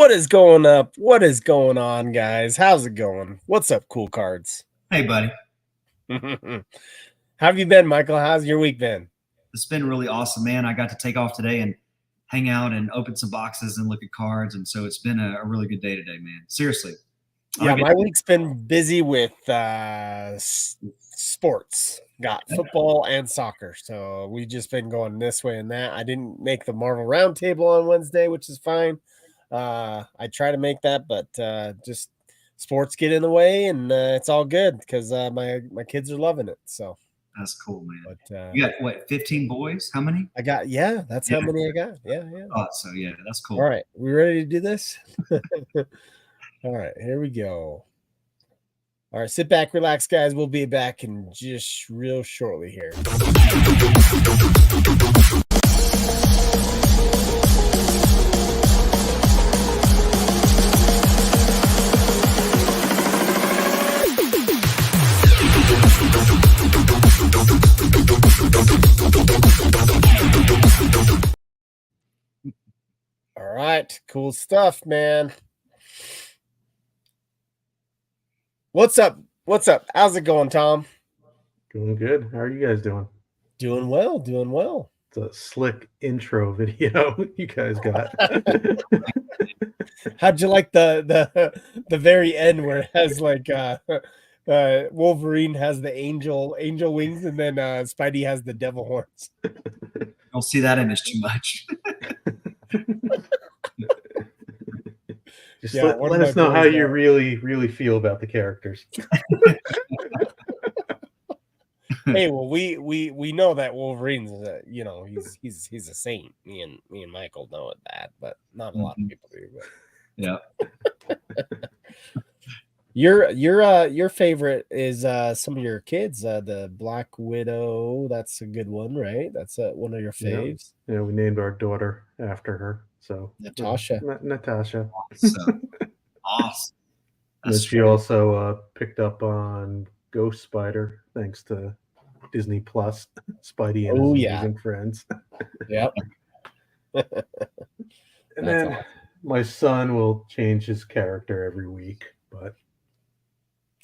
What is going up? What is going on, guys? How's it going? What's up, cool cards? Hey, buddy. How have you been, Michael? How's your week been? It's been really awesome, man. I got to take off today and hang out and open some boxes and look at cards. And so it's been a really good day today, man. Seriously. Yeah, my week's been busy with sports. Got football and soccer. So we've just been going this way and that. I didn't make the Marvel Roundtable on Wednesday, which is fine. I try to make that, but just sports get in the way, and it's all good because my kids are loving it. So that's cool, man. But, you got what, 15 boys? How many? I got, that's how many I got. Yeah. Oh, so yeah, that's cool. All right, we ready to do this? All right, here we go. All right, sit back, relax, guys. We'll be back in just real shortly here. All right, cool stuff, man. What's up? What's up? How's it going, Tom? Doing good. How are you guys doing? Doing well, doing well. It's a slick intro video you guys got. How'd you like the very end where it has like Wolverine has the angel wings, and then Spidey has the devil horns? Don't see that image too much. Just let us know how you really feel about the characters. Hey, well, we know that Wolverine's he's a saint. Me and Michael know that, but not a lot of people do. But. Yeah. Your favorite is some of your kids, the Black Widow. That's a good one, right? That's one of your faves. Yeah, we named our daughter after her. So Natasha. Natasha. Awesome. And she also picked up on Ghost Spider thanks to Disney Plus, Spidey and his amazing friends. Yep. And then awesome. My son will change his character every week, but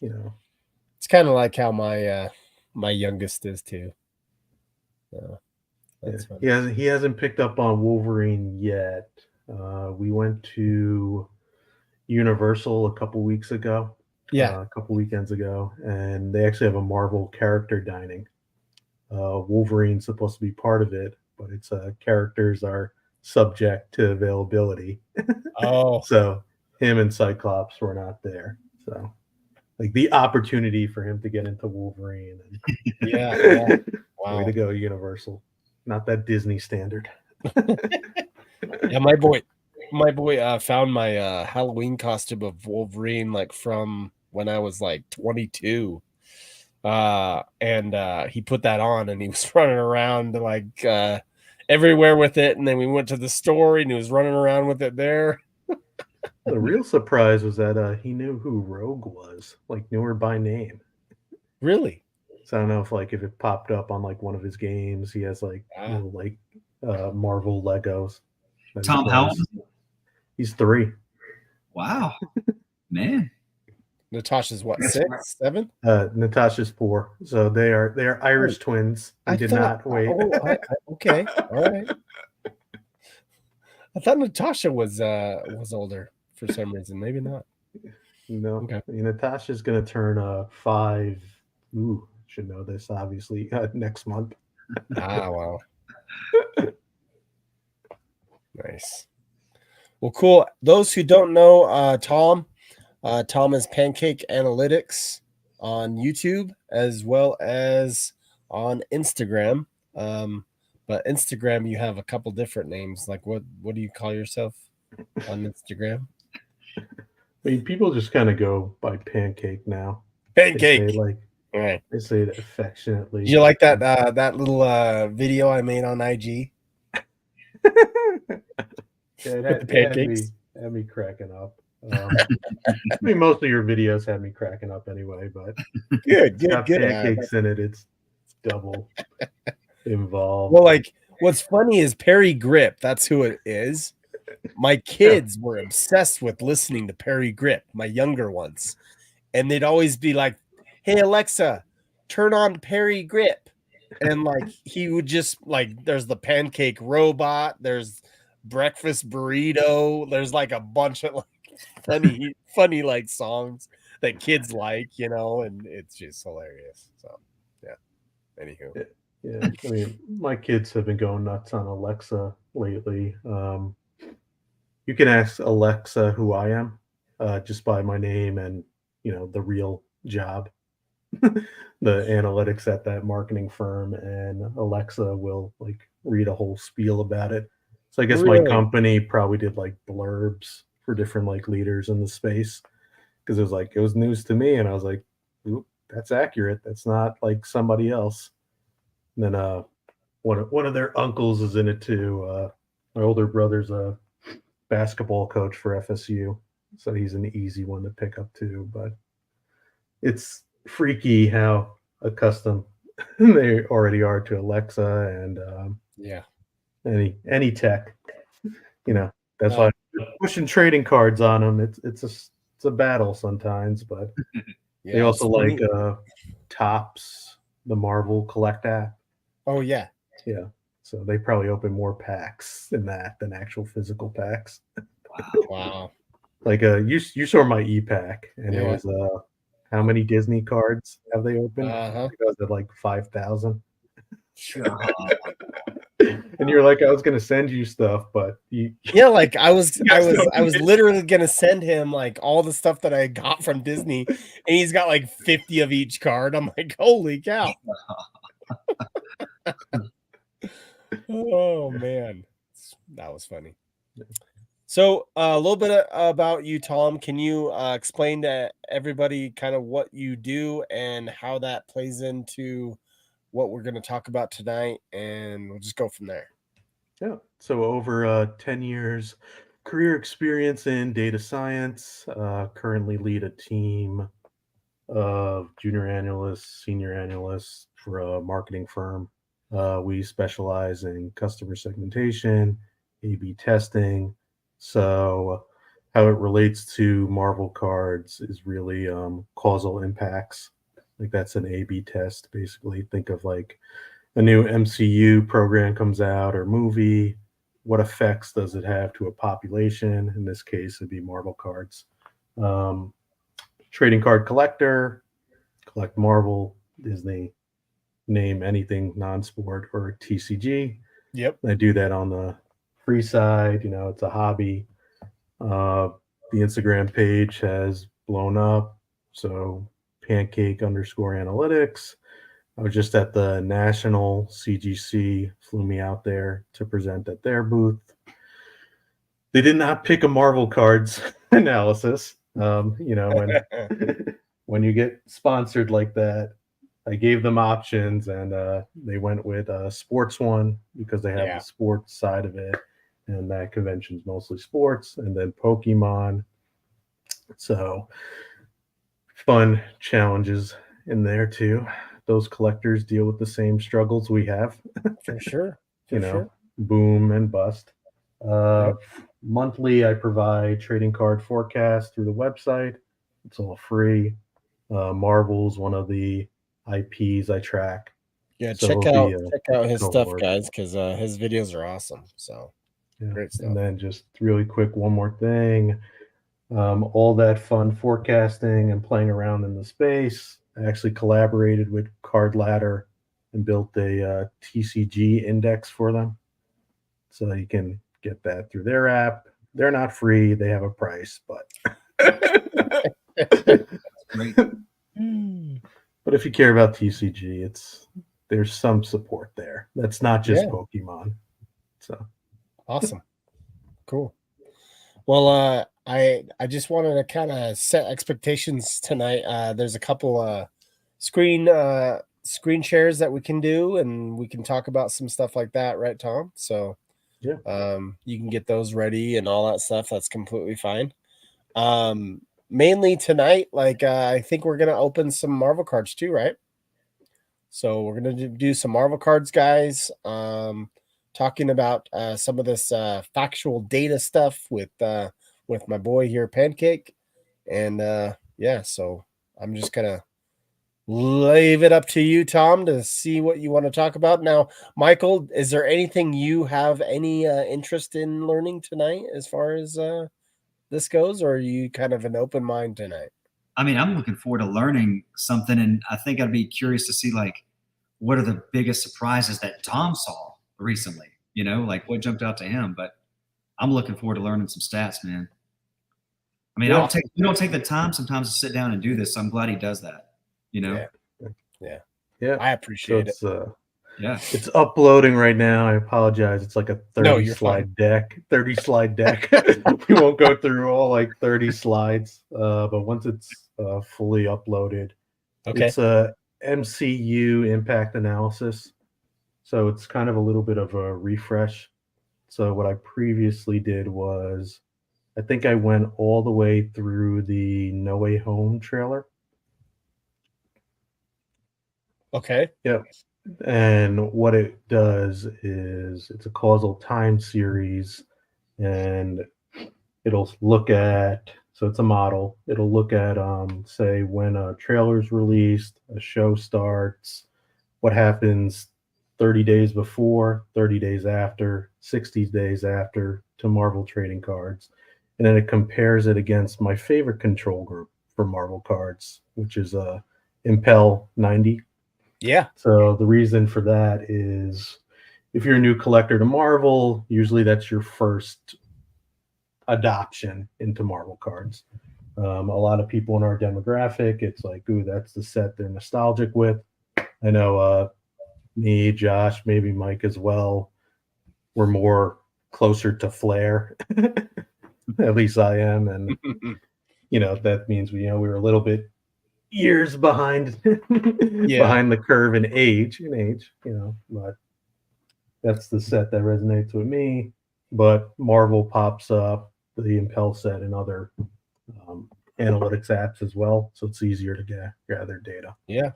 it's kind of like how my youngest is too. So that's funny. He hasn't picked up on Wolverine yet. We went to Universal a couple weeks ago. Yeah, a couple weekends ago, and they actually have a Marvel character dining. Wolverine's supposed to be part of it, but it's characters are subject to availability. Oh, so him and Cyclops were not there. So like the opportunity for him to get into Wolverine. And yeah. Wow. Way to go, Universal. Not that Disney standard. Yeah, my boy found my Halloween costume of Wolverine like from when I was like 22. And he put that on and he was running around like everywhere with it, and then we went to the store and he was running around with it there. The real surprise was that he knew who Rogue was, like knew her by name. Really? So I don't know if it popped up on like one of his games. He has like Marvel Legos. Tom, how old is he? He's 3. Wow, man. Natasha's what, 6, 7? Natasha's 4. So they are Irish twins. I did not wait. Okay, all right. I thought Natasha was older for some reason. Maybe not. No. Okay. Natasha's gonna turn 5. Ooh, should know this obviously next month. Wow. Nice. Well, cool. Those who don't know Tom is PancakeAnalytics on YouTube as well as on Instagram. But Instagram, you have a couple different names. Like what do you call yourself on Instagram? I mean, people just kind of go by Pancake now. Pancake. All right. They say it affectionately. Do you like that little video I made on IG? Yeah, that had me cracking up. I mean, most of your videos had me cracking up anyway, but good. Pancakes in it. It's double involved. Well, like what's funny is Perry Grip. That's who it is. my kids were obsessed with listening to Perry Grip, my younger ones. And they'd always be like, "Hey, Alexa, turn on Perry Grip." And like he would just like, there's the pancake robot, there's breakfast burrito, there's like a bunch of like funny like songs that kids like, and it's just hilarious. So yeah. Anywho. Yeah, I mean, my kids have been going nuts on Alexa lately. You can ask Alexa who I am, just by my name and the real job, the analytics at that marketing firm, and Alexa will like read a whole spiel about it. So I guess my Really? company probably did like blurbs for different like leaders in the space because it was news to me, and I was like, "Oop, that's accurate. That's not like somebody else." And then one of their uncles is in it too. My older brother's a basketball coach for FSU, so he's an easy one to pick up too. But it's freaky how accustomed they already are to Alexa and Yeah. any tech. That's why I'm pushing trading cards on them. It's a battle sometimes, but Yeah, they also like funny. Tops, the Marvel Collect app. Oh yeah. Yeah. So they probably open more packs in that than actual physical packs. Wow. Like you saw my e-pack, and it Yeah. was how many Disney cards have they opened? Uh-huh. It was at like 5,000. God. And you're like, I was gonna send you stuff, but Yeah, like I was guys don't need it. literally gonna send him like all the stuff that I got from Disney, and he's got like 50 of each card. I'm like, holy cow. Oh man. That was funny. So a little bit about you, Tom. Can you explain to everybody kind of what you do and how that plays into what we're going to talk about tonight? And we'll just go from there. Yeah. So over 10 years career experience in data science. Currently lead a team of junior analysts, senior analysts for a marketing firm. We specialize in customer segmentation, A/B testing. So how it relates to Marvel cards is really causal impacts. Like that's an A/B test, basically. Think of like a new MCU program comes out or movie. What effects does it have to a population? In this case, it'd be Marvel cards. Um, Trading card collector, collect Marvel, Disney, name anything non-sport or TCG. Yep. I do that on the free side. It's a hobby. The Instagram page has blown up. So Pancake_Analytics. I was just at the national CGC, flew me out there to present at their booth. They did not pick a Marvel cards analysis. When you get sponsored like that, I gave them options, and they went with a sports one because they have the sports side of it, and that convention's mostly sports, and then Pokemon. So fun challenges in there too. Those collectors deal with the same struggles we have. For sure. For sure. Boom and bust. Monthly, I provide trading card forecast through the website. It's all free. Marvel's one of the IPs I track. Yeah, So check out his stuff, award. guys, because his videos are awesome. So great stuff. And then just really quick, one more thing. All that fun forecasting and playing around in the space. I actually collaborated with Card Ladder and built a TCG index for them. So you can get that through their app. They're not free. They have a price, but Great. But if you care about TCG, there's some support there. That's not just Pokemon. So awesome. Cool. Well, I just wanted to kind of set expectations tonight. There's a couple screen shares that we can do, and we can talk about some stuff like that, right, Tom? So yeah, you can get those ready and all that stuff. That's completely fine. Mainly tonight, like I think we're gonna open some Marvel cards too, right? So we're gonna do some Marvel cards, guys. talking about some of this factual data stuff with my boy here, Pancake. And yeah, so I'm just gonna leave it up to you, Tom, to see what you want to talk about. Now, Michael, is there anything you have any interest in learning tonight as far as this goes, or are you kind of an open mind tonight? I mean, I'm looking forward to learning something, and I think I'd be curious to see like what are the biggest surprises that Tom saw recently. You know, like what jumped out to him. But I'm looking forward to learning some stats, man. I mean, Yeah. we don't take the time sometimes to sit down and do this. So I'm glad he does that. You know. Yeah. I appreciate it. Yeah. It's uploading right now. I apologize. It's like a 30 slide deck. 30 slide deck. We won't go through all like 30 slides. But once it's fully uploaded, it's a MCU impact analysis. So it's kind of a little bit of a refresh. So what I previously did was I think I went all the way through the No Way Home trailer. Okay. Yep. And what it does is it's a causal time series, and it'll look at, so it's a model. It'll look at, say, when a trailer's released, a show starts, what happens 30 days before, 30 days after, 60 days after to Marvel trading cards. And then it compares it against my favorite control group for Marvel cards, which is Impel 90. Yeah. So the reason for that is if you're a new collector to Marvel, usually that's your first adoption into Marvel cards. A lot of people in our demographic, it's like, ooh, that's the set they're nostalgic with. I know me, Josh, maybe Mike as well. We're more closer to Flair. At least I am. And, that means we were a little bit years behind behind the curve in age, but that's the set that resonates with me. But Marvel pops up the Impel set and other analytics apps as well, so it's easier to gather data. Yeah.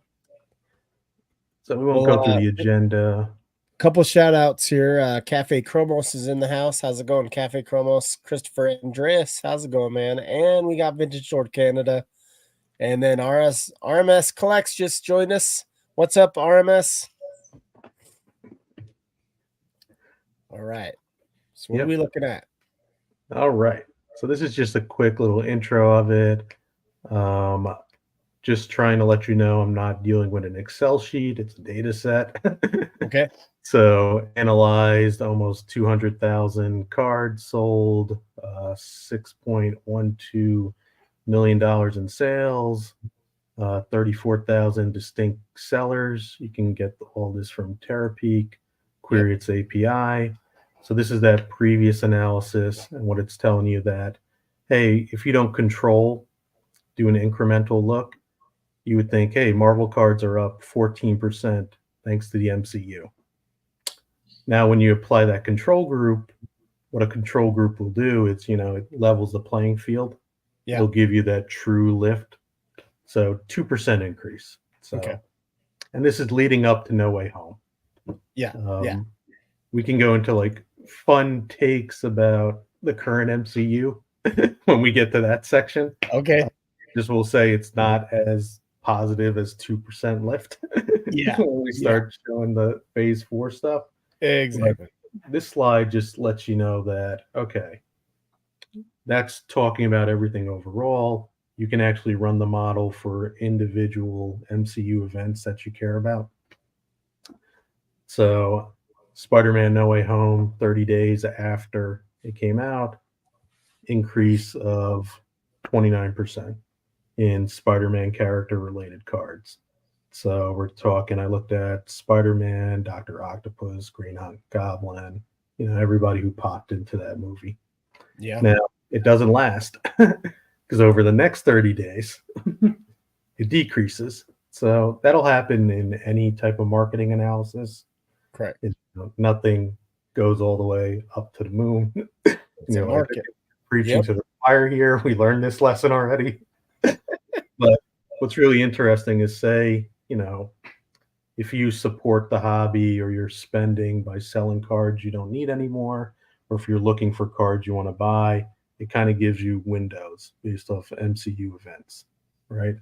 So we won't go through the agenda. Couple shout outs here. Cafe Chromos is in the house. How's it going, Cafe Chromos? Christopher Andreas, how's it going, man? And we got Vintage Sword Canada. And then RMS Collects just joined us. What's up, RMS? All right. So what are we looking at? All right. So this is just a quick little intro of it. Just trying to let you know I'm not dealing with an Excel sheet. It's a data set. Okay. So analyzed almost 200,000 cards sold, $6.12 million in sales, 34,000 distinct sellers. You can get all this from Terapeak, Query its API. So this is that previous analysis, and what it's telling you that, hey, if you don't control, do an incremental look, you would think, hey, Marvel cards are up 14% thanks to the MCU. Now, when you apply that control group, what a control group will do is, it levels the playing field. Yeah. It'll give you that true lift. So 2% increase. So, and this is leading up to No Way Home. Yeah. We can go into like fun takes about the current MCU when we get to that section. Okay. Just will say it's not as positive as 2% lift. Yeah. When we start showing the phase 4 stuff. Exactly. But this slide just lets you know that, okay, that's talking about everything overall. You can actually run the model for individual MCU events that you care about. So Spider-Man No Way Home, 30 days after it came out, increase of 29% in Spider-Man character-related cards. So we're talking, I looked at Spider-Man, Dr. Octopus, Green Goblin, everybody who popped into that movie. Yeah. Now, it doesn't last because over the next 30 days, it decreases. So that'll happen in any type of marketing analysis. Correct. Nothing goes all the way up to the moon. It's a market. Preaching to the choir here. We learned this lesson already. But what's really interesting is, say, if you support the hobby or you're spending by selling cards you don't need anymore, or if you're looking for cards you want to buy, it kind of gives you windows based off MCU events, right?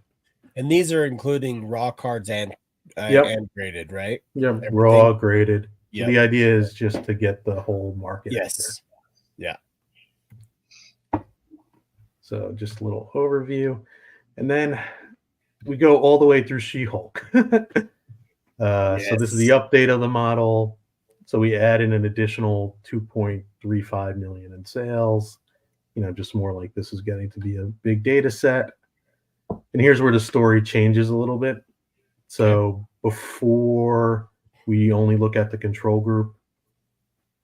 And these are including raw cards and graded, right? Yeah, Everything? raw, graded. Yep. So the idea is just to get the whole market out there. Yes. Yeah. So just a little overview. And then we go all the way through She-Hulk. So this is the update of the model. So we add in an additional 2.35 million in sales. Just more like this is getting to be a big data set. And here's where the story changes a little bit. So before we only look at the control group,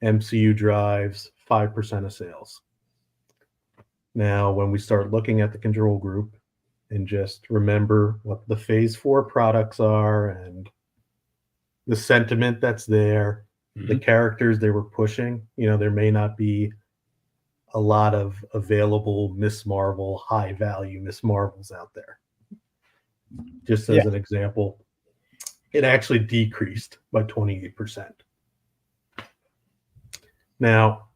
MCU drives 5% of sales. Now, when we start looking at the control group and just remember what the phase 4 products are and the sentiment that's there, the characters they were pushing, there may not be a lot of available Miss Marvel, high value Miss Marvels out there. Just as an example, it actually decreased by 28%. Now,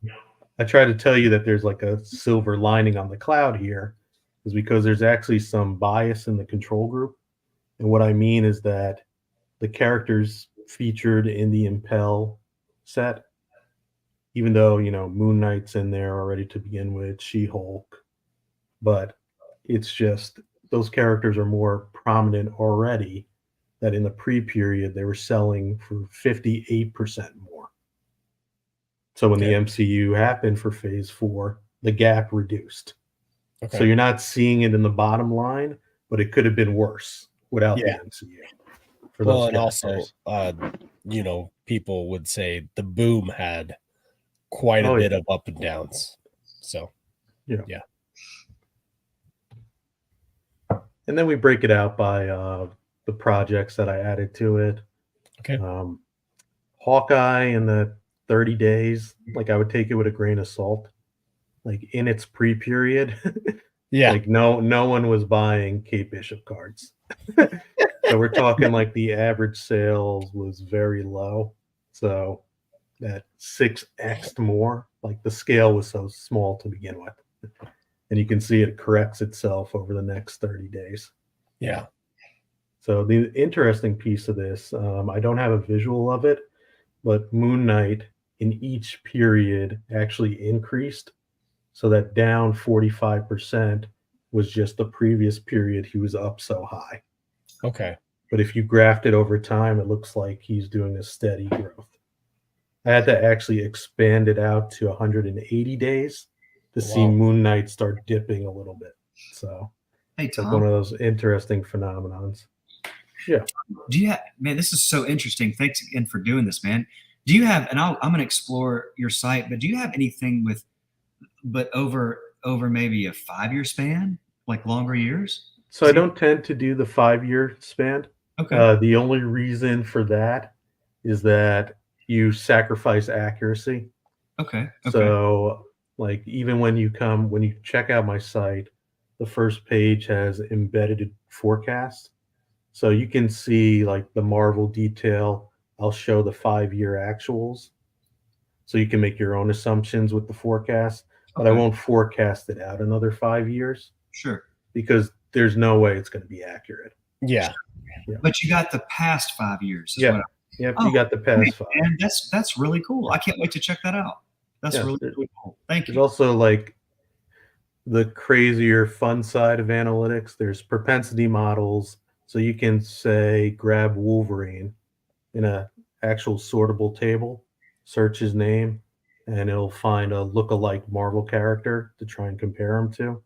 I try to tell you that there's like a silver lining on the cloud here, is because there's actually some bias in the control group. And what I mean is that the characters featured in the Impel set, even though, Moon Knight's in there already to begin with, She-Hulk, but it's just those characters are more prominent already, that in the pre-period they were selling for 58% more. So when the MCU happened for phase 4, the gap reduced. Okay. So you're not seeing it in the bottom line, but it could have been worse without the MCU. For those and also, people would say the boom had quite a bit of up and downs. So, yeah. And then we break it out by the projects that I added to it. Okay. Hawkeye in the 30 days, like I would take it with a grain of salt. Like in its pre-period, like no one was buying Kate Bishop cards. So we're talking like the average sales was very low. So that 6x more, like the scale was so small to begin with. And you can see it corrects itself over the next 30 days. Yeah. So the interesting piece of this, I don't have a visual of it, but Moon Knight in each period actually increased. So that down 45% was just the previous period he was up so high. Okay. But if you graphed it over time, it looks like he's doing a steady growth. I had to actually expand it out to 180 days to see Moon Knight start dipping a little bit. So it's like one of those interesting phenomenons. Yeah. Do you have, man, this is so interesting. Thanks again for doing this, man. Do you have, and I'm going to explore your site, but do you have anything over maybe a 5-year span, like longer years? So I don't tend to do the 5-year span. Okay. The only reason for that is that you sacrifice accuracy. Okay. So like even when you check out my site, the first page has embedded forecasts. So you can see like the Marvel detail. I'll show the 5-year actuals. So you can make your own assumptions with the forecast, but I won't forecast it out another 5 years. Sure. Because there's no way it's going to be accurate. Yeah. But you got the past 5 years. You got the past 5. And that's really cool. I can't wait to check that out. That's really cool. Thank you. There's also like the crazier fun side of analytics. There's propensity models. So you can say grab Wolverine in a actual sortable table, search his name, and it'll find a look-alike Marvel character to try and compare him to.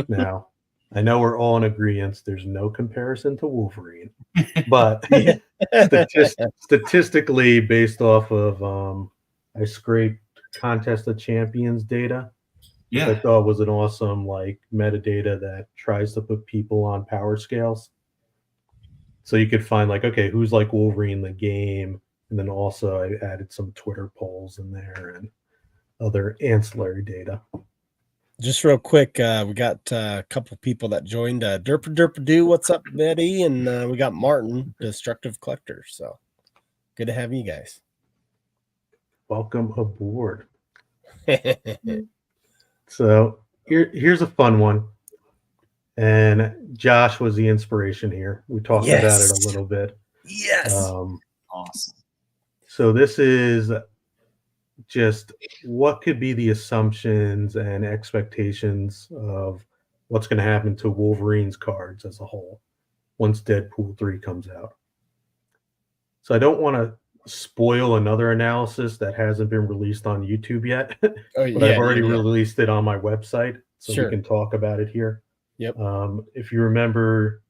Now, I know we're all in agreement. There's no comparison to Wolverine, but statistically, based off of I scraped Contest of Champions data, which I thought was an awesome like metadata that tries to put people on power scales. So you could find like, okay, who's like Wolverine in the game, and then also I added some Twitter polls in there and other ancillary data. Just real quick, we got a couple people that joined. Derpa Derpa Doo, what's up, Betty? And we got Martin, Destructive Collector. So good to have you guys. Welcome aboard. So here's a fun one. And Josh was the inspiration here. We talked about it a little bit. Yes. Awesome. So this is just what could be the assumptions and expectations of what's going to happen to Wolverine's cards as a whole once Deadpool 3 comes out. So I don't want to spoil another analysis that hasn't been released on YouTube yet, but I've already released it on my website, so we can talk about it here. Yep. If you remember,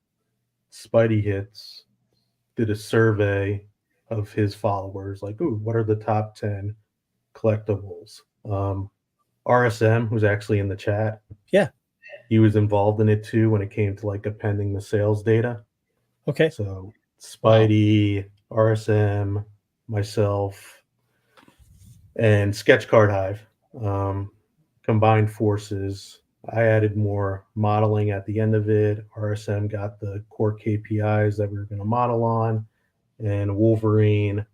Spidey Hits did a survey of his followers, like, ooh, what are the top 10 collectibles? RSM, who's actually in the chat, he was involved in it too when it came to like appending the sales data. Okay. So Spidey, RSM, myself, and Sketch Card Hive combined forces. I added more modeling at the end of it. RSM got the core KPIs that we were going to model on, and Wolverine,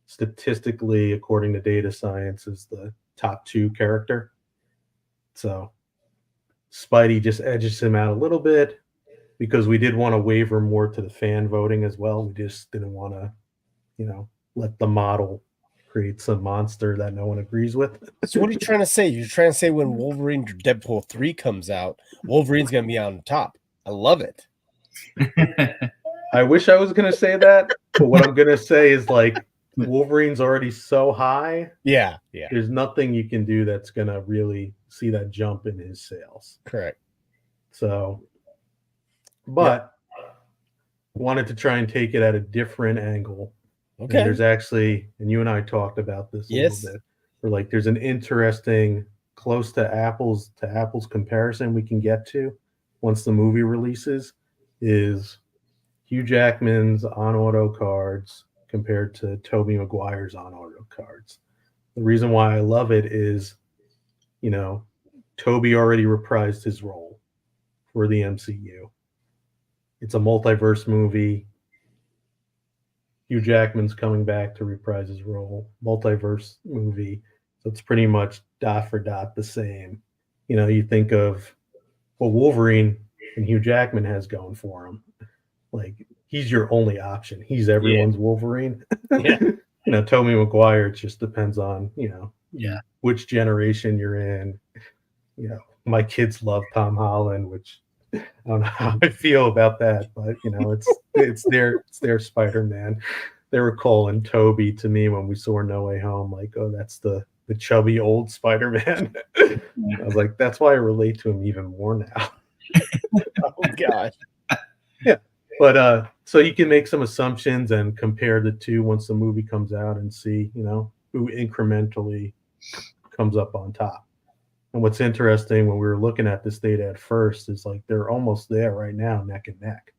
statistically, according to data science, is the top 2 character. So Spidey just edges him out a little bit because we did want to waver more to the fan voting as well. We just didn't want to, let the model create some monster that no one agrees with. So what are you trying to say? You're trying to say when Wolverine Deadpool 3 comes out, Wolverine's going to be on top. I love it. I wish I was going to say that, but what I'm going to say is like Wolverine's already so high. Yeah. There's nothing you can do that's going to really see that jump in his sales. Correct. So, but wanted to try and take it at a different angle. Okay. And there's actually, and you and I talked about this a little bit, where like there's an interesting close to apples comparison we can get to once the movie releases is Hugh Jackman's on auto cards compared to Tobey Maguire's on auto cards. The reason why I love it is, Tobey already reprised his role for the MCU. It's a multiverse movie. Hugh Jackman's coming back to reprise his role. Multiverse movie. So it's pretty much dot for dot the same. You think of what Wolverine and Hugh Jackman has going for him. Like, he's your only option. He's everyone's Wolverine. Tobey Maguire, it just depends on, which generation you're in. My kids love Tom Holland, which I don't know how I feel about that, but it's their Spider-Man. They were calling Toby to me when we saw No Way Home, like, oh, that's the chubby old Spider-Man. I was like, that's why I relate to him even more now. Oh gosh. Yeah. But so you can make some assumptions and compare the two once the movie comes out and see, who incrementally comes up on top. And what's interesting when we were looking at this data at first is like they're almost there right now, neck and neck.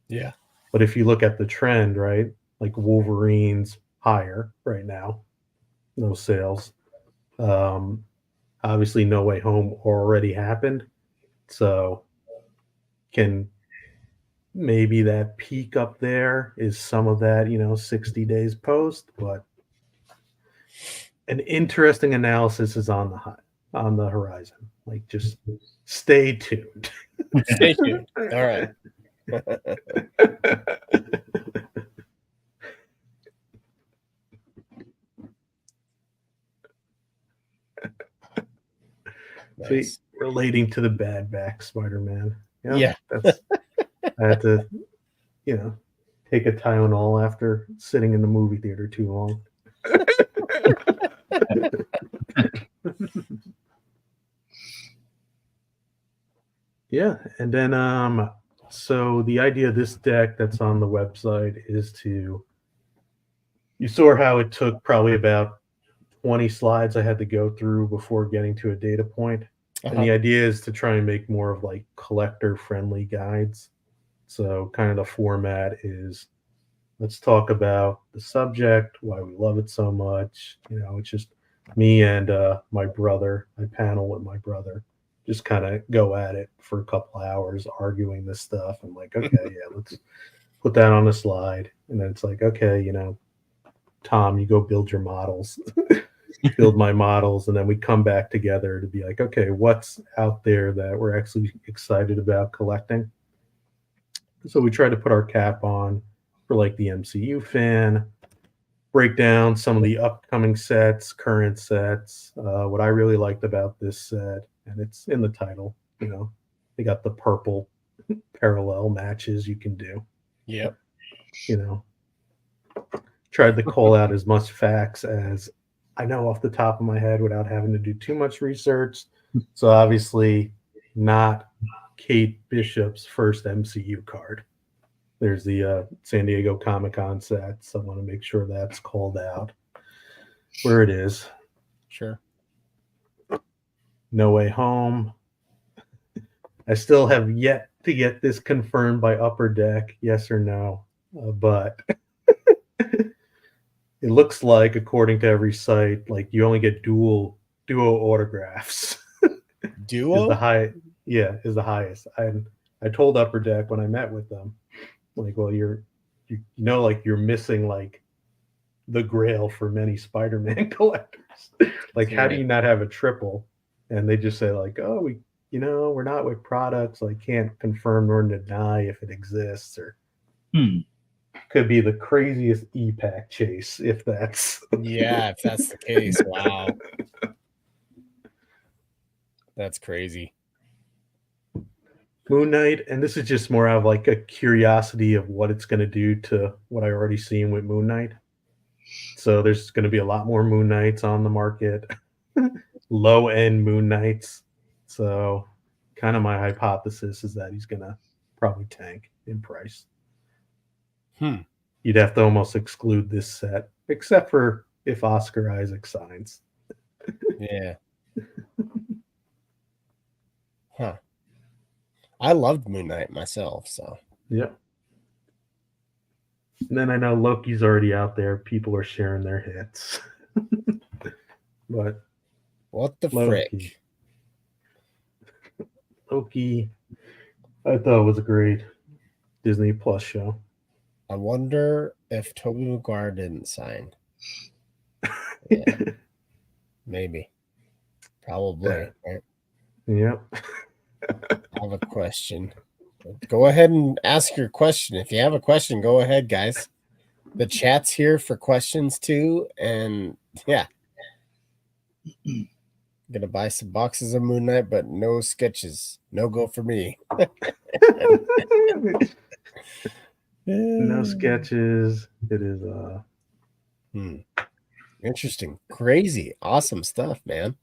Yeah. But if you look at the trend, right, like Wolverine's higher right now, no sales. Obviously, No Way Home already happened. So can maybe that peak up there is some of that, 60 days post. But an interesting analysis is on the horizon. Like, just stay tuned. Stay tuned. All right. Nice. See, relating to the bad back Spider-Man. Yeah. That's I had to, take a Tylenol after sitting in the movie theater too long. Yeah, and then so the idea of this deck that's on the website is you saw how it took probably about 20 slides I had to go through before getting to a data point. And the idea is to try and make more of like collector friendly guides. So kind of the format is, let's talk about the subject, why we love it so much. It's just me and my brother. I panel with my brother. just kind of go at it for a couple hours arguing this stuff. I'm like, okay, yeah, let's put that on a slide. And then it's like, okay, you know, Tom, you go build your models, build my models. And then we come back together to be like, okay, what's out there that we're actually excited about collecting? So we try to put our cap on for like the MCU fan, break down some of the upcoming sets, current sets. What I really liked about this set, and it's in the title, you know, they got the purple parallel matches you can do. Yep. You know, tried to call out as much facts as I know off the top of my head without having to do too much research. So obviously not Kate Bishop's first MCU card. There's the San Diego Comic-Con sets. I want to make sure that's called out where it is. Sure. No Way Home. I still have yet to get this confirmed by Upper Deck, yes or no. But it looks like, according to every site, like you only get duo autographs. Duo? Is the highest. I told Upper Deck when I met with them, like, well, you know, like you're missing like the grail for many Spider-Man collectors. Like, how do you not have a triple? And they just say like, oh, we're not with products, like can't confirm nor deny if it exists, or could be the craziest e-pack chase if that's if that's the case. Wow. That's crazy. Moon Knight, and this is just more of like a curiosity of what it's going to do to what I already seen with Moon Knight. So there's going to be a lot more Moon Knights on the market, low-end Moon Knights. So kind of my hypothesis is that he's going to probably tank in price. You'd have to almost exclude this set, except for if Oscar Isaac signs. Yeah. Huh. I loved Moon Knight myself, so. Yeah. And then I know Loki's already out there. People are sharing their hits. But what the frick? Loki, I thought was a great Disney Plus show. I wonder if Tobey Maguire didn't sign. Yeah. Maybe. Probably. Right? Yep. I have a question. Go ahead and ask your question. If you have a question, go ahead, guys. The chat's here for questions too. And yeah. I'm gonna buy some boxes of Moon Knight, but no sketches. No go for me. No sketches. It is interesting. Crazy. Awesome stuff, man.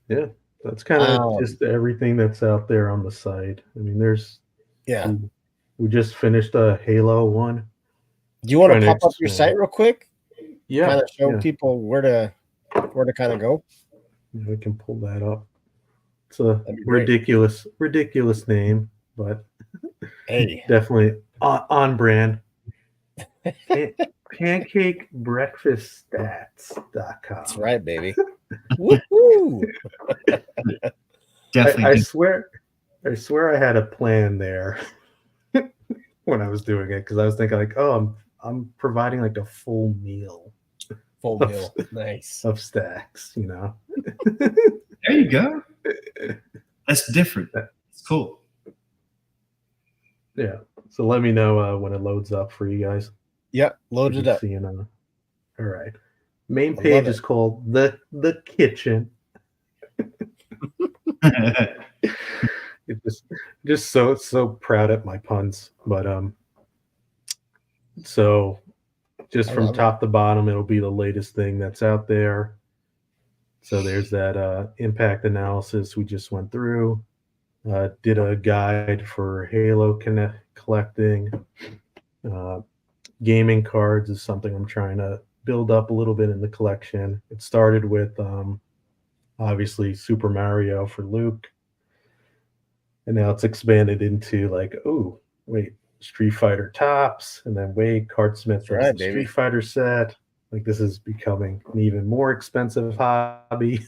Yeah. That's kind of just everything that's out there on the site. I mean, there's we just finished a Halo one. Do you want to pop up your site real quick? Yeah. Kind of show people where to kind of go. Yeah, we can pull that up. It's a ridiculous name, but hey, definitely on brand. PancakeBreakfastStats.com. That's right, baby. Woohoo! Definitely. I swear I had a plan there when I was doing it, because I was thinking like, oh, I'm providing like a full meal. Nice. Of stacks, you know. There you go. That's different. It's cool. Yeah. So let me know when it loads up for you guys. Yep, load it up. All right. Main page is called the kitchen. just so proud at my puns, but so just from top to bottom, it'll be the latest thing that's out there. So there's that impact analysis we just went through. Did a guide for Halo collecting. Gaming cards is something I'm trying to build up a little bit in the collection. It started with obviously Super Mario for Luke, and now it's expanded into like, oh wait, Street Fighter Tops, and then Wade Cardsmith the Street Fighter set. Like, this is becoming an even more expensive hobby.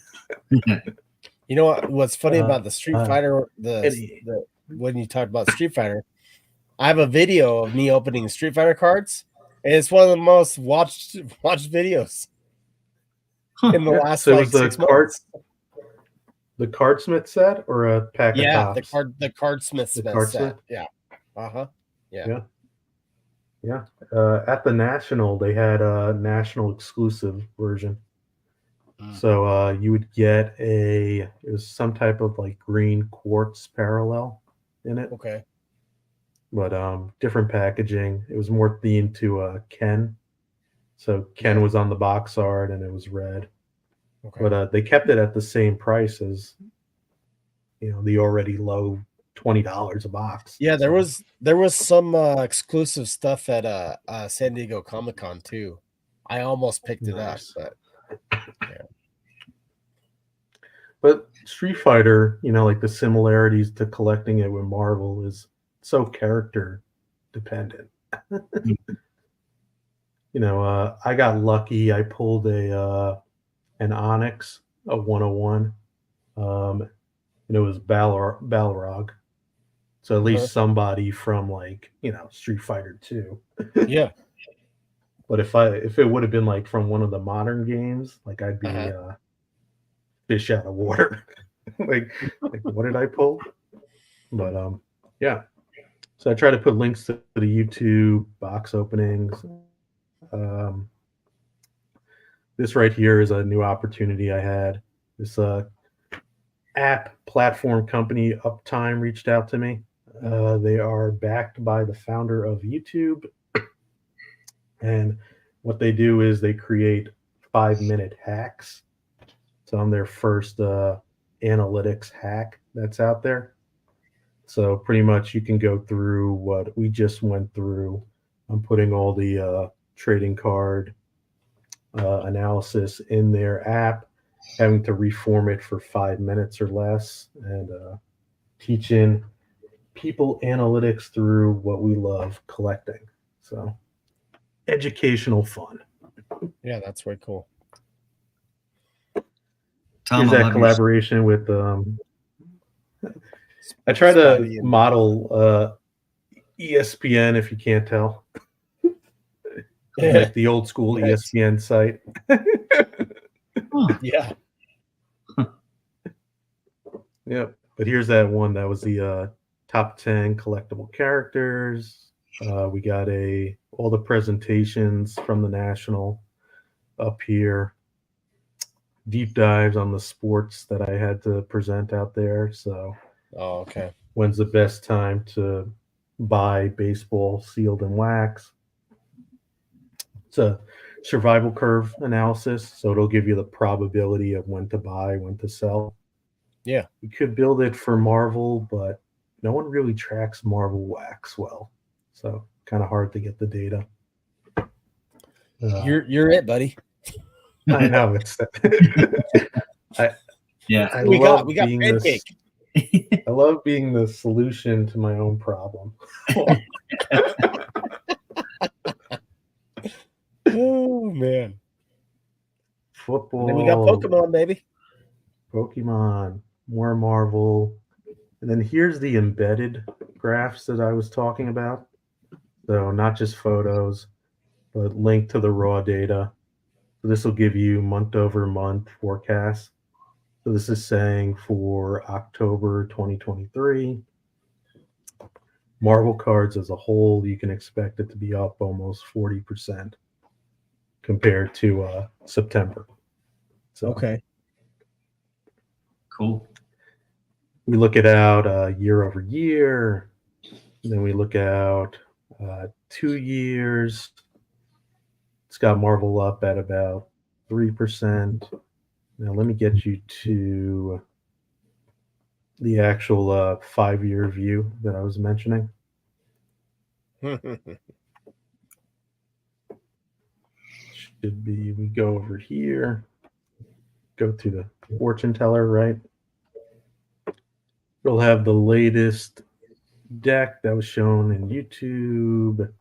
You know what's funny about the Street Fighter, Any- when you talked about Street Fighter, I have a video of me opening Street Fighter cards, and it's one of the most watched videos in the last So it like was the 6 months. the Cardsmith set or a pack of Yeah, tops? the Cardsmith The set. Cardsmith? Yeah. Uh-huh. Yeah. Yeah. At the National, they had a national exclusive version. So you would get it was some type of like green quartz parallel in it, Okay. but different packaging. It was more themed to Ken. So Ken Yeah. was on the box art and it was red. Okay. But they kept it at the same price as the already low $20 a box. Yeah, there So, was some exclusive stuff at San Diego Comic-Con too. I almost picked it up, nice. but yeah. But Street Fighter, like the similarities to collecting it with Marvel is so character dependent. I got lucky. I pulled an Onyx, a 101, and it was Balrog. So at least somebody from Street Fighter 2. Yeah. But if it would have been like from one of the modern games, like I'd be fish out of water. like what did I pull? But yeah. So I try to put links to the YouTube box openings. This right here is a new opportunity I had. This app platform company, Uptime, reached out to me. They are backed by the founder of YouTube. And what they do is they create 5-minute hacks. So I'm their first analytics hack that's out there. So pretty much you can go through what we just went through. I'm putting all the trading card analysis in their app, having to reform it for 5 minutes or less, and teaching people analytics through what we love, collecting. So educational fun. Yeah, that's way cool. Tom, Here's I that love collaboration with I try to model ESPN, if you can't tell. Like the old school ESPN site. Yeah. Yeah. But here's that one that was the top 10 collectible characters. We got all the presentations from the National up here. Deep dives on the sports that I had to present out there. So, okay. When's the best time to buy baseball sealed in wax? It's a survival curve analysis, so it'll give you the probability of when to buy, when to sell. Yeah. You could build it for Marvel, but no one really tracks Marvel wax well, so kind of hard to get the data. You're it, buddy. I know it's. We got Pancake. I love being the solution to my own problem. Oh man. Football. And then we got Pokemon, baby. Pokemon, more Marvel. And then here's the embedded graphs that I was talking about. So not just photos, but link to the raw data. So this will give you month over month forecasts. So this is saying for October 2023, Marvel cards as a whole, you can expect it to be up almost 40% compared to September. So, okay. Cool. We look it out year over year. Then we look out 2 years. It's got Marvel up at about 3%. Now let me get you to the actual 5-year view that I was mentioning. Should be, we go over here, go to the fortune teller, right? It'll have the latest deck that was shown in YouTube. And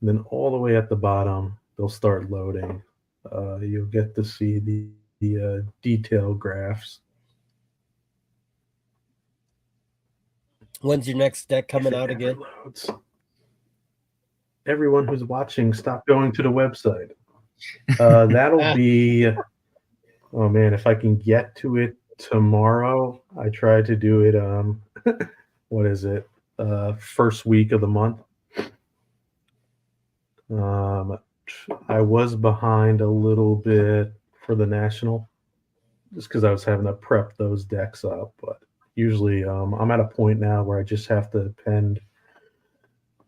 then all the way at the bottom, they'll start loading. You'll get to see the detail graphs. When's your next deck coming If it out ever again? loads. Everyone who's watching, stop going to the website. That'll be, oh man, if I can get to it tomorrow. I tried to do it, what is it? First week of the month. I was behind a little bit for the national, just because I was having to prep those decks up. But usually, I'm at a point now where I just have to append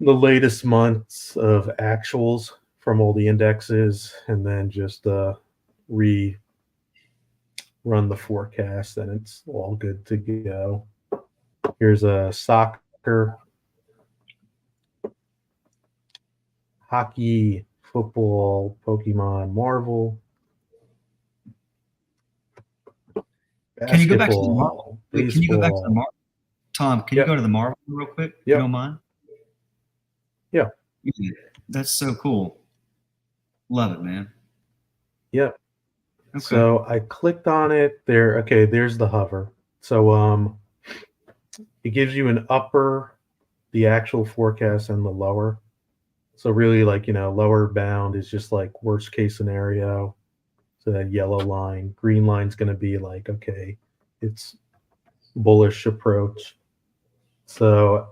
the latest months of actuals from all the indexes, and then just rerun the forecast, and it's all good to go. Here's a soccer, hockey, football, Pokemon, Marvel, Can you go back to the Marvel? basketball, Wait, can you go back to the baseball. Marvel? Tom, can you Yep. go to the Marvel real quick? If Yep. you don't mind? Yeah. That's so cool. Love it, man. Yep. Okay. So I clicked on it there. Okay, there's the hover. So it gives you an upper, the actual forecast, and the lower. So really, like, lower bound is just like worst case scenario. So that yellow line, green line's going to be like, okay, it's bullish approach. So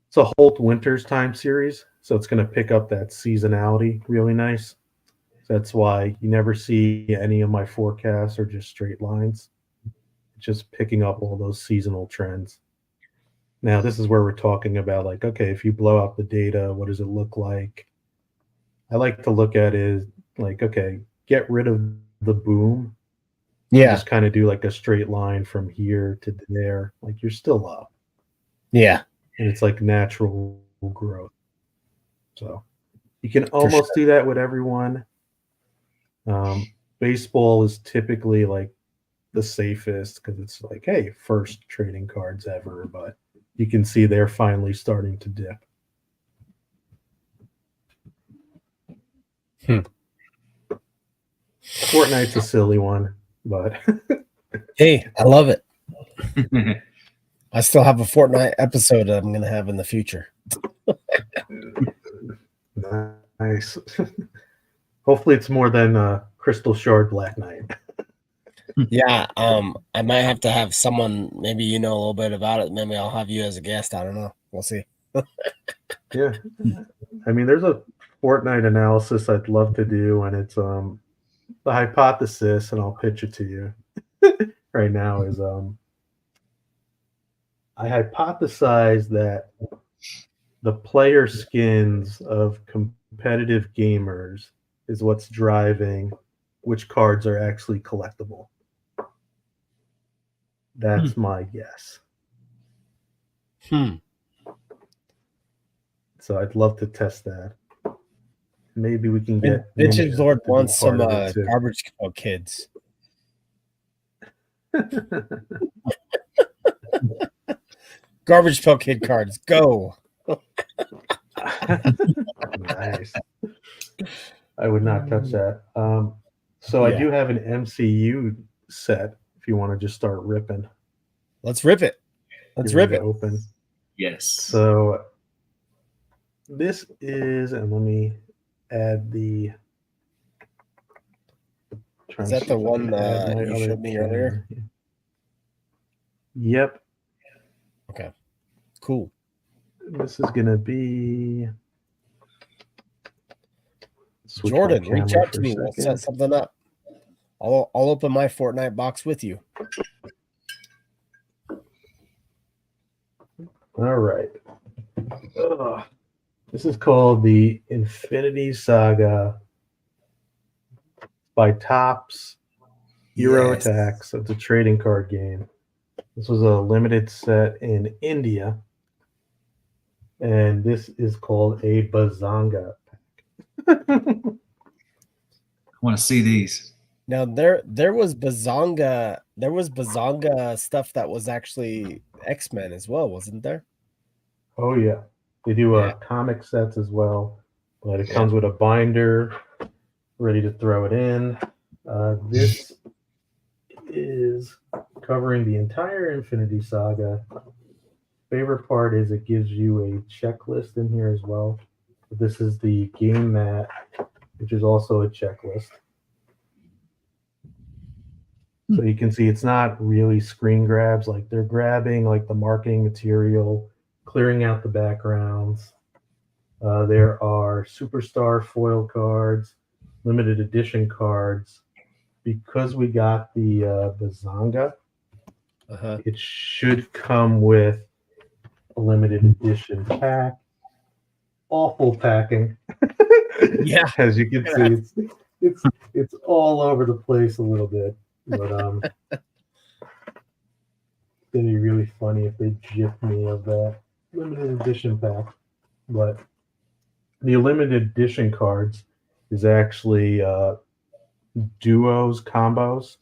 it's a Holt Winters time series. So it's going to pick up that seasonality really nice. That's why you never see any of my forecasts are just straight lines. It's just picking up all those seasonal trends. Now, this is where we're talking about, like, okay, if you blow up the data, what does it look like? I like to look at it as like, okay, get rid of the boom. Yeah. Just kind of do like a straight line from here to there. Like, you're still up. Yeah. And it's like natural growth. So you can almost do that with everyone. Baseball is typically like the safest because it's like, hey, first trading cards ever, but you can see they're finally starting to dip. Fortnite's a silly one, but hey, I love it. I still have a Fortnite episode I'm going to have in the future. Nice. Hopefully it's more than Crystal Shard Black Knight. Yeah, I might have to have someone, maybe you know a little bit about it. Maybe I'll have you as a guest. I don't know. We'll see. Yeah. I mean, there's a Fortnite analysis I'd love to do, and it's the hypothesis, and I'll pitch it to you right now, is I hypothesize that the player skins of competitive gamers is what's driving which cards are actually collectible. That's my guess. So I'd love to test that. Maybe we can get Vintage Lord to be wants some part of it too. Garbage Pail Kids. Garbage Pail Kid cards, go. Nice. I would not touch that. So I do have an MCU set if you want to just start ripping. Let's rip it. Let's rip it. Open. Yes. So this is, and let me add the. Is that the one you showed me earlier? Yep. Okay. Cool. This is going to be. Jordan, reach out to me. We'll set something up. I'll open my Fortnite box with you. All right. This is called the Infinity Saga by Topps Hero Attacks. It's a trading card game. This was a limited set in India. And this is called a Bazanga pack. I want to see these. Now there was Bazanga stuff that was actually X-Men as well, wasn't there? Oh yeah. They do comic sets as well, but it comes with a binder ready to throw it in. This is covering the entire Infinity Saga. favorite part is it gives you a checklist in here as well. This is the game mat, which is also a checklist. So you can see it's not really screen grabs. Like they're grabbing like the marketing material, clearing out the backgrounds. There are superstar foil cards, limited edition cards. Because we got the Bazanga, it should come with a limited edition pack. Awful packing. Yeah. As you can see, it's all over the place a little bit. But it's gonna be really funny if they gypped me of that limited edition pack. But the limited edition cards is actually duos, combos.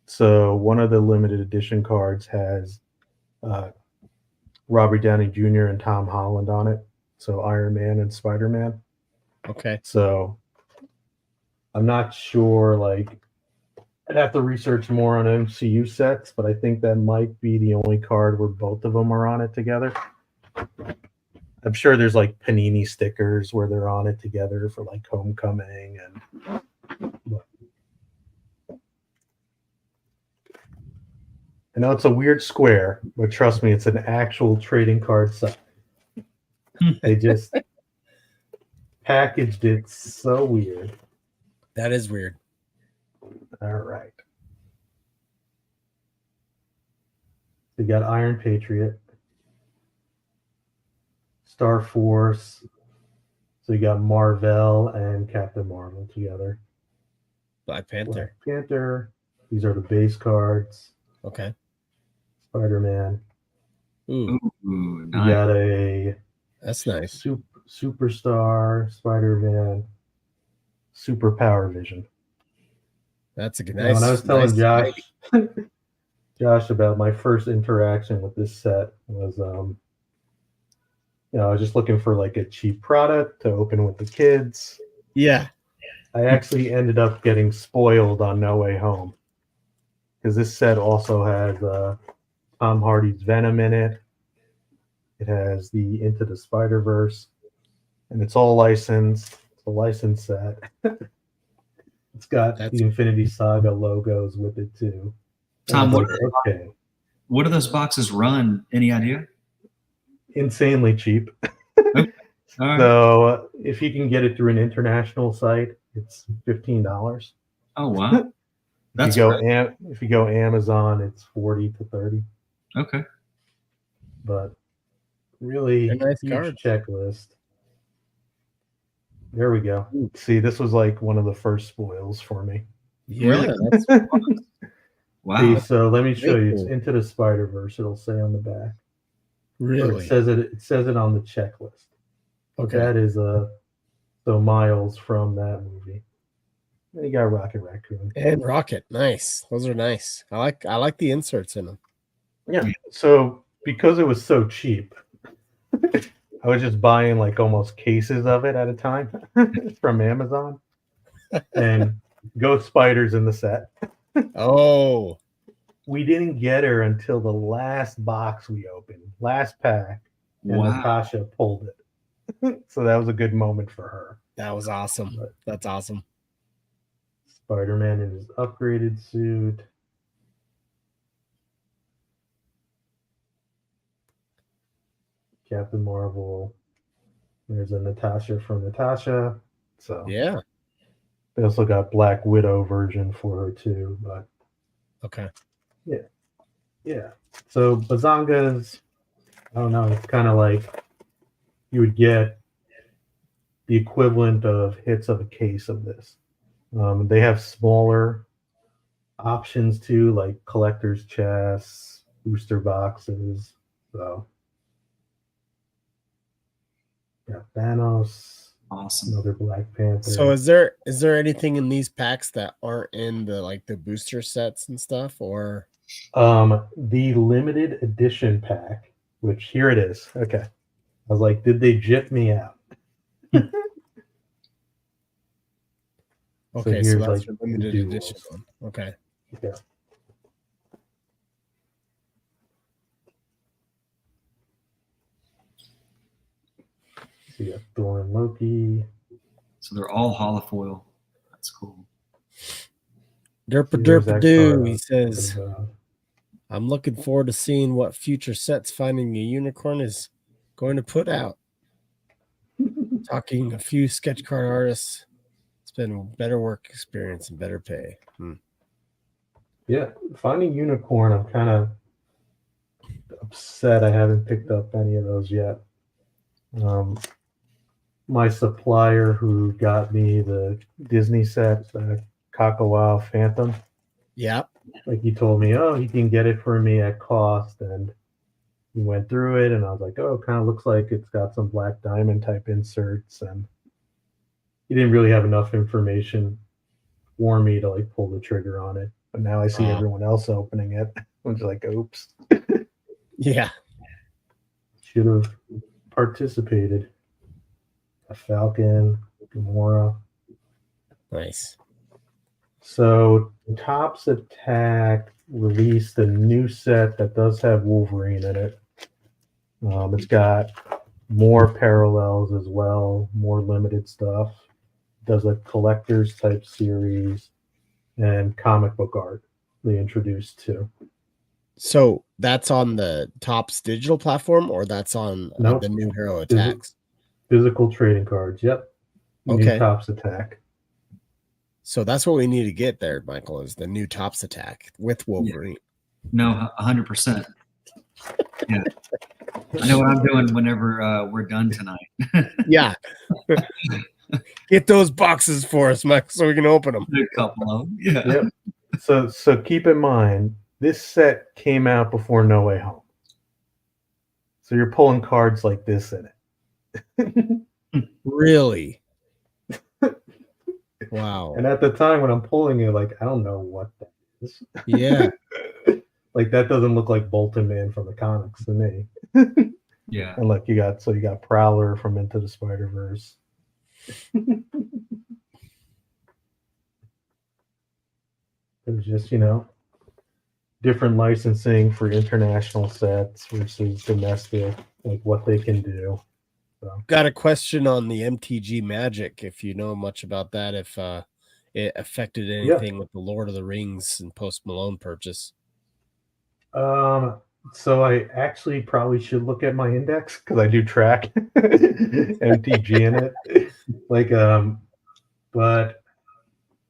So one of the limited edition cards has Robert Downey Jr. and Tom Holland on it. So Iron Man and Spider-Man. Okay. So I'm not sure, like, I'd have to research more on MCU sets, but I think that might be the only card where both of them are on it together. I'm sure there's like Panini stickers where they're on it together for like Homecoming and I know it's a weird square, but trust me, it's an actual trading card set. They just packaged it so weird. That is weird. All right. We got Iron Patriot, Star Force. So you got Marvel and Captain Marvel together. Black Panther. Black Panther. These are the base cards. Okay. Spider-Man. Ooh, You nice. got a That's nice. Superstar, Spider-Man, Super Power Vision. That's a good. Now, when I was telling Josh about my first interaction with this set was, I was just looking for like a cheap product to open with the kids. Yeah. I actually ended up getting spoiled on No Way Home because this set also has Tom Hardy's Venom in it. It has the Into the Spider-Verse, and it's all licensed. It's a licensed set. It's got the Infinity Saga logos with it too. Tom, what do those boxes run? Any idea? Insanely cheap. Okay. All right. So if you can get it through an international site, it's $15. Oh wow! If you go Amazon, it's $40 to $30. Okay. But really nice huge card. checklist. There we go. See, this was like one of the first spoils for me. Yeah. Really? That's Wow. See, so let me show you. Cool. It's Into the Spider-Verse. It'll say on the back. really. It says it on the checklist. Okay. That is so Miles from that movie. And you got Rocket Raccoon. And Rocket. Nice. Those are nice. I like the inserts in them. Yeah. So because it was so cheap, I was just buying like almost cases of it at a time from Amazon. And Ghost Spider's in the set. Oh. We didn't get her until the last box we opened, last pack, and Wow. Natasha pulled it. So that was a good moment for her. That was awesome. That's awesome. Spider-Man in his upgraded suit. Captain Marvel. There's a Natasha from Natasha. So Yeah. they also got Black Widow version for her too. But Okay. yeah. So Bazangas, I don't know, it's kind of like you would get the equivalent of hits of a case of this. They have smaller options too, like collector's chests, booster boxes. So yeah, Thanos, Awesome. another Black Panther. So is there anything in these packs that aren't in the booster sets and stuff, or the limited edition pack, which here it is. Okay. I was like, did they jip me out? okay, so that's like your limited the edition duos. one. Okay. Yeah. So you got Thor and Loki. So they're all holofoil. That's cool. Derpa There's derpa that doo, card I he was says. talking about. I'm looking forward to seeing what future sets Finding a Unicorn is going to put out. Talking a few sketch card artists. It's been better work experience and better pay. Yeah, Finding Unicorn, I'm kind of upset I haven't picked up any of those yet. My supplier who got me the Disney set, the Kakao Phantom, Yeah. like he told me, oh, he can get it for me at cost, and he went through it, and I was like, oh, it kind of looks like it's got some black diamond type inserts, and he didn't really have enough information for me to like pull the trigger on it. But now I see everyone else opening it. I'm just like, oops. Yeah. Should have participated. A Falcon, Gamora. Nice. So Topps Attack released a new set that does have Wolverine in it. It's got more parallels as well, more limited stuff. It does a collector's type series and comic book art they introduced too. So that's on the Topps digital platform, or that's on Nope. the new Hero Attacks? Physical trading cards. Yep. Okay. New Topps Attack. So that's what we need to get there, Michael, is the new Topps Attack with Wolverine. No, 100%. Yeah. I know what I'm doing whenever we're done tonight. Yeah. Get those boxes for us, Michael, so we can open them. A couple of them. Yeah. Yep. So keep in mind, this set came out before No Way Home. So you're pulling cards like this in it. Really? Wow. And at the time when I'm pulling it, like, I don't know what that is. Yeah. Like, that doesn't look like Bolton Man from the comics to me. Yeah. And look, you got Prowler from Into the Spider-Verse. It was just, different licensing for international sets versus domestic, like what they can do. So. Got a question on the MTG Magic, if you know much about that, if it affected anything with the Lord of the Rings and Post Malone purchase. So I actually probably should look at my index because I do track MTG in it. But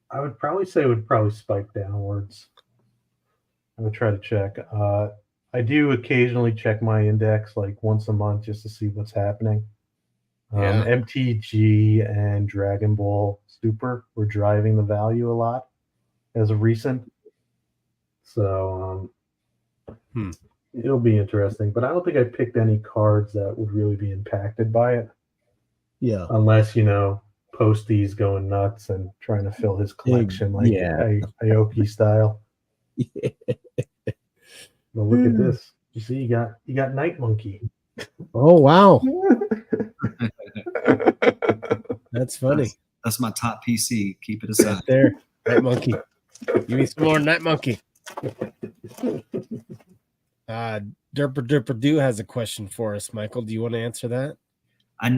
I would probably say it would probably spike downwards. I would try to check. I do occasionally check my index like once a month just to see what's happening. MTG and Dragon Ball Super were driving the value a lot as of recent. So it'll be interesting. But I don't think I picked any cards that would really be impacted by it. Yeah. Unless, Posty's going nuts and trying to fill his collection Aoki style. Yeah. Well, look at this. You see, you got Night Monkey. Oh wow. That's funny. That's my top PC. Keep it aside. There. Night Monkey. Give me some more Night Monkey. Derpa Doo has a question for us, Michael. Do you want to answer that? I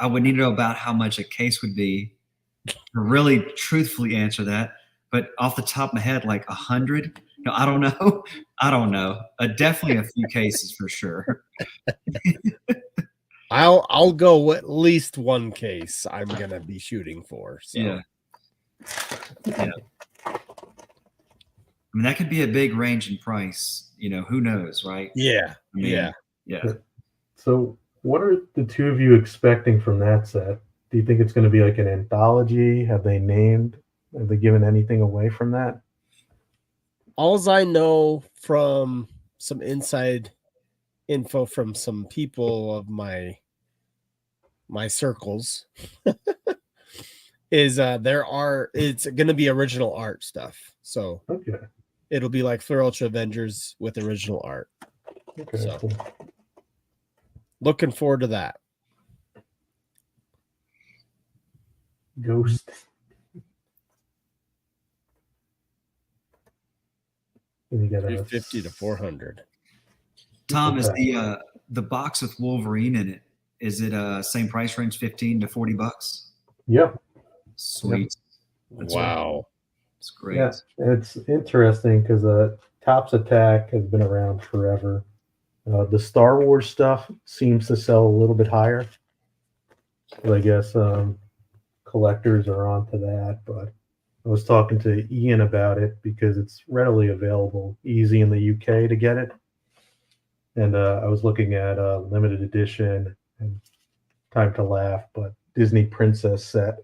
would need to know about how much a case would be to really truthfully answer that. But off the top of my head, like 100? No, I don't know. I don't know. Definitely a few cases for sure. I'll go at least one case I'm gonna be shooting for. So. Yeah. I mean, that could be a big range in price. Who knows, right? Yeah. Yeah. So what are the two of you expecting from that set? Do you think it's going to be like an anthology? Have they given anything away from that? Alls I know from some inside info from some people of my circles is it's going to be original art stuff. So okay, it'll be like Fleur Ultra Avengers with original art. Okay, so cool. Looking forward to that. Ghost. And you got 350 to 400. Tom, is the the box with Wolverine in it, is it same price range, $15 to $40? Yeah. Sweet. That's Wow. It's great. Yeah, it's interesting because Topps Attack has been around forever. The Star Wars stuff seems to sell a little bit higher. So I guess collectors are onto that. But I was talking to Ian about it because it's readily available, easy in the UK to get it. And I was looking at limited edition and Time to Laugh, but Disney Princess set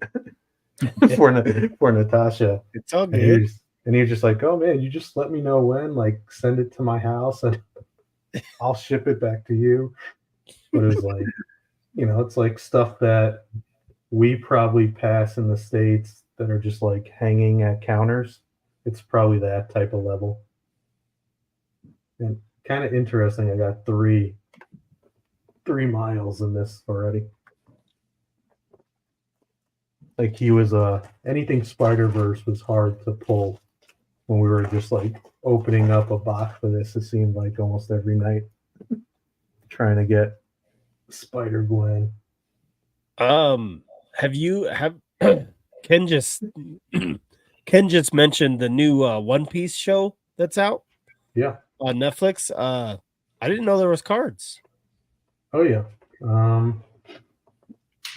for Natasha. It's all And good. he was just like, "Oh man, you just let me know when, like send it to my house and I'll ship it back to you." But it was like, it's like stuff that we probably pass in the States that are just like hanging at counters. It's probably that type of level. And kind of interesting, I got three miles in this already. Like he was anything Spider-Verse was hard to pull when we were just like opening up a box for this. It seemed like almost every night trying to get Spider-Gwen. Have Ken just mentioned the new One Piece show that's out? Yeah. On Netflix. I didn't know there was cards. Oh yeah.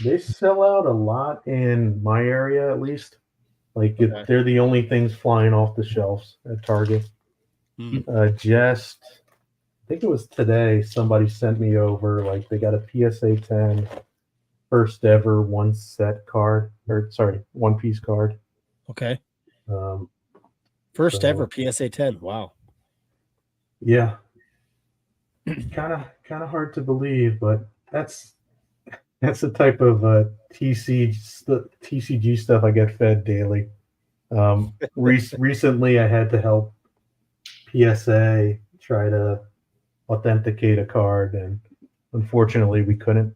They sell out a lot in my area, at least. Like Okay. they're the only things flying off the shelves at Target. Just, I think it was today, somebody sent me over, like they got a PSA 10 first ever one piece card. Okay. Um, First so- ever PSA 10. Wow. Yeah. kind of hard to believe, but that's the type of TCG stuff I get fed daily. Recently, I had to help PSA try to authenticate a card, and unfortunately, we couldn't.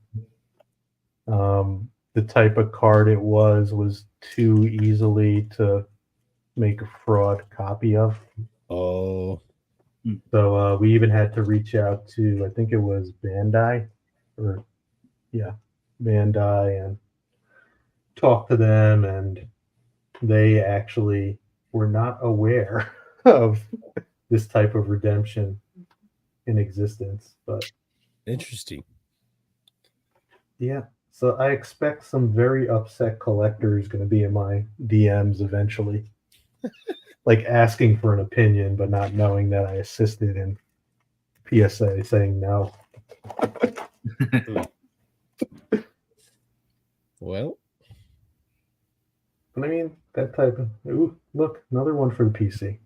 The type of card it was too easily to make a fraud copy of. Oh. So we even had to reach out to, I think it was Bandai, and talk to them, and they actually were not aware of this type of redemption in existence. But Interesting. yeah, so I expect some very upset collectors going to be in my DMs eventually, like asking for an opinion, but not knowing that I assisted in PSA saying no. Well, but I mean, that type of, ooh, look, another one for the PC.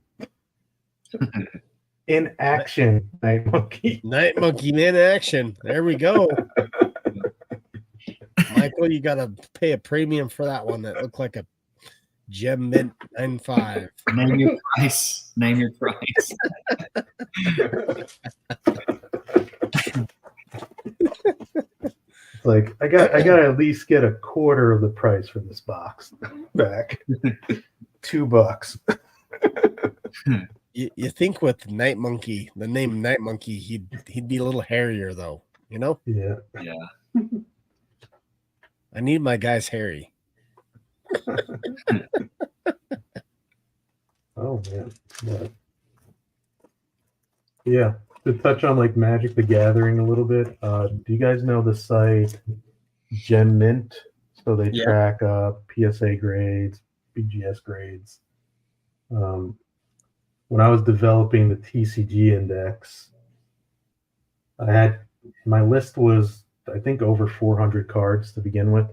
In action, Night Monkey. Night Monkey in action. There we go. Michael, you got to pay a premium for that one. That looked like a Gem Mint 95. Name your price. Name your price. Like I got to at least get a quarter of the price for this box back. $2. You think with Night Monkey, the name Night Monkey, he'd be a little hairier though, you know? Yeah. Yeah. I need my guys hairy. Oh man. But, yeah. To touch on like Magic the Gathering a little bit, do you guys know the site Gem Mint? So they track PSA grades, BGS grades. When I was developing the TCG index, my list was, I think, over 400 cards to begin with.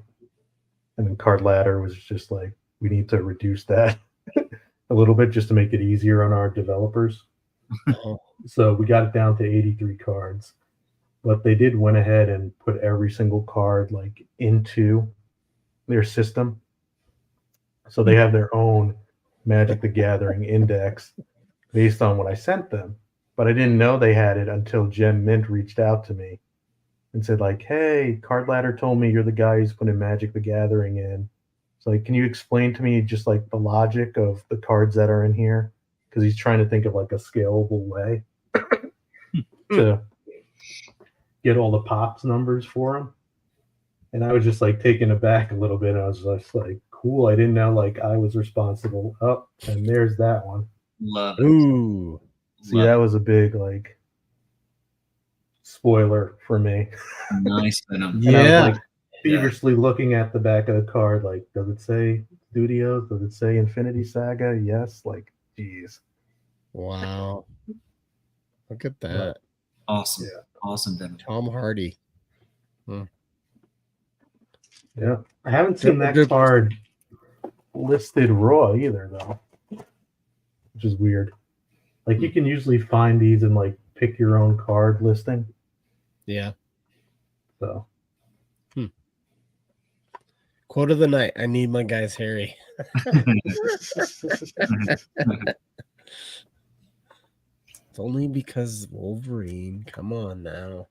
And then Card Ladder was just like, we need to reduce that a little bit just to make it easier on our developers. So we got it down to 83 cards. But they did went ahead and put every single card like into their system. So they have their own Magic the Gathering index based on what I sent them. But I didn't know they had it until Gem Mint reached out to me and said like, hey, Card Ladder told me you're the guy who's putting Magic the Gathering in. So like, can you explain to me just like the logic of the cards that are in here? Because he's trying to think of like a scalable way get all the pops numbers for them. And I was just like taken aback a little bit. I was just like, cool. I didn't know like I was responsible. Oh, and there's that one. Love it. Ooh. See, that was a big like spoiler for me. Nice Venom. And I was Yeah. like feverishly looking at the back of the card, like, does it say Studios? Does it say Infinity Saga? Yes. Like, geez. Wow. Look at that. Awesome. Yeah. Awesome Venom. Tom Hardy. Yeah. I haven't seen that card listed raw either, though, which is weird. Like, you can usually find these in like pick your own card listing. Yeah. So. Quote of the night. I need my guys hairy. It's only because Wolverine. Come on now.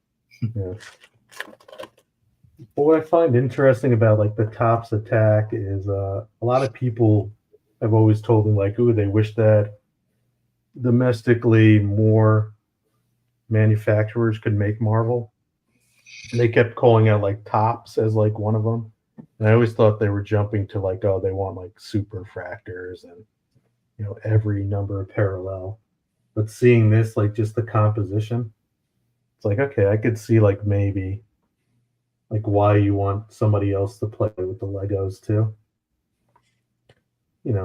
Yeah. Well, what I find interesting about like the Topps attack is a lot of people have always told me like, ooh, they wish that domestically more manufacturers could make Marvel. And they kept calling out like Topps as like one of them. And I always thought they were jumping to like, oh, they want like super fractors and every number parallel. But seeing this, like just the composition, it's like, okay, I could see like maybe like why you want somebody else to play with the Legos too.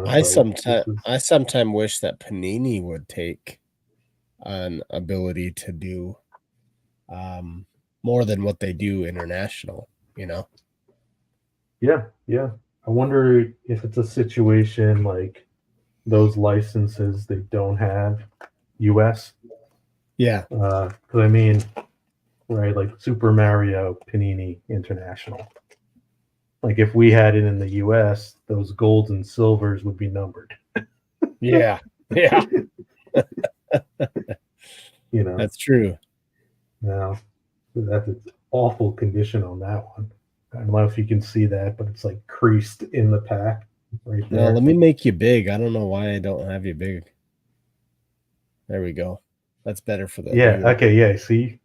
I sometimes wish that Panini would take an ability to do more than what they do international, Yeah. I wonder if it's a situation like those licenses they don't have US. Yeah. Because I mean, right, like Super Mario Panini International. Like if we had it in the US, those golds and silvers would be numbered. Yeah. That's true. Now, that's an awful condition on that one. I don't know if you can see that, but it's like creased in the pack right there. No, let me make you big. I don't know why I don't have you big. There we go. That's better for the video. Okay, yeah, see?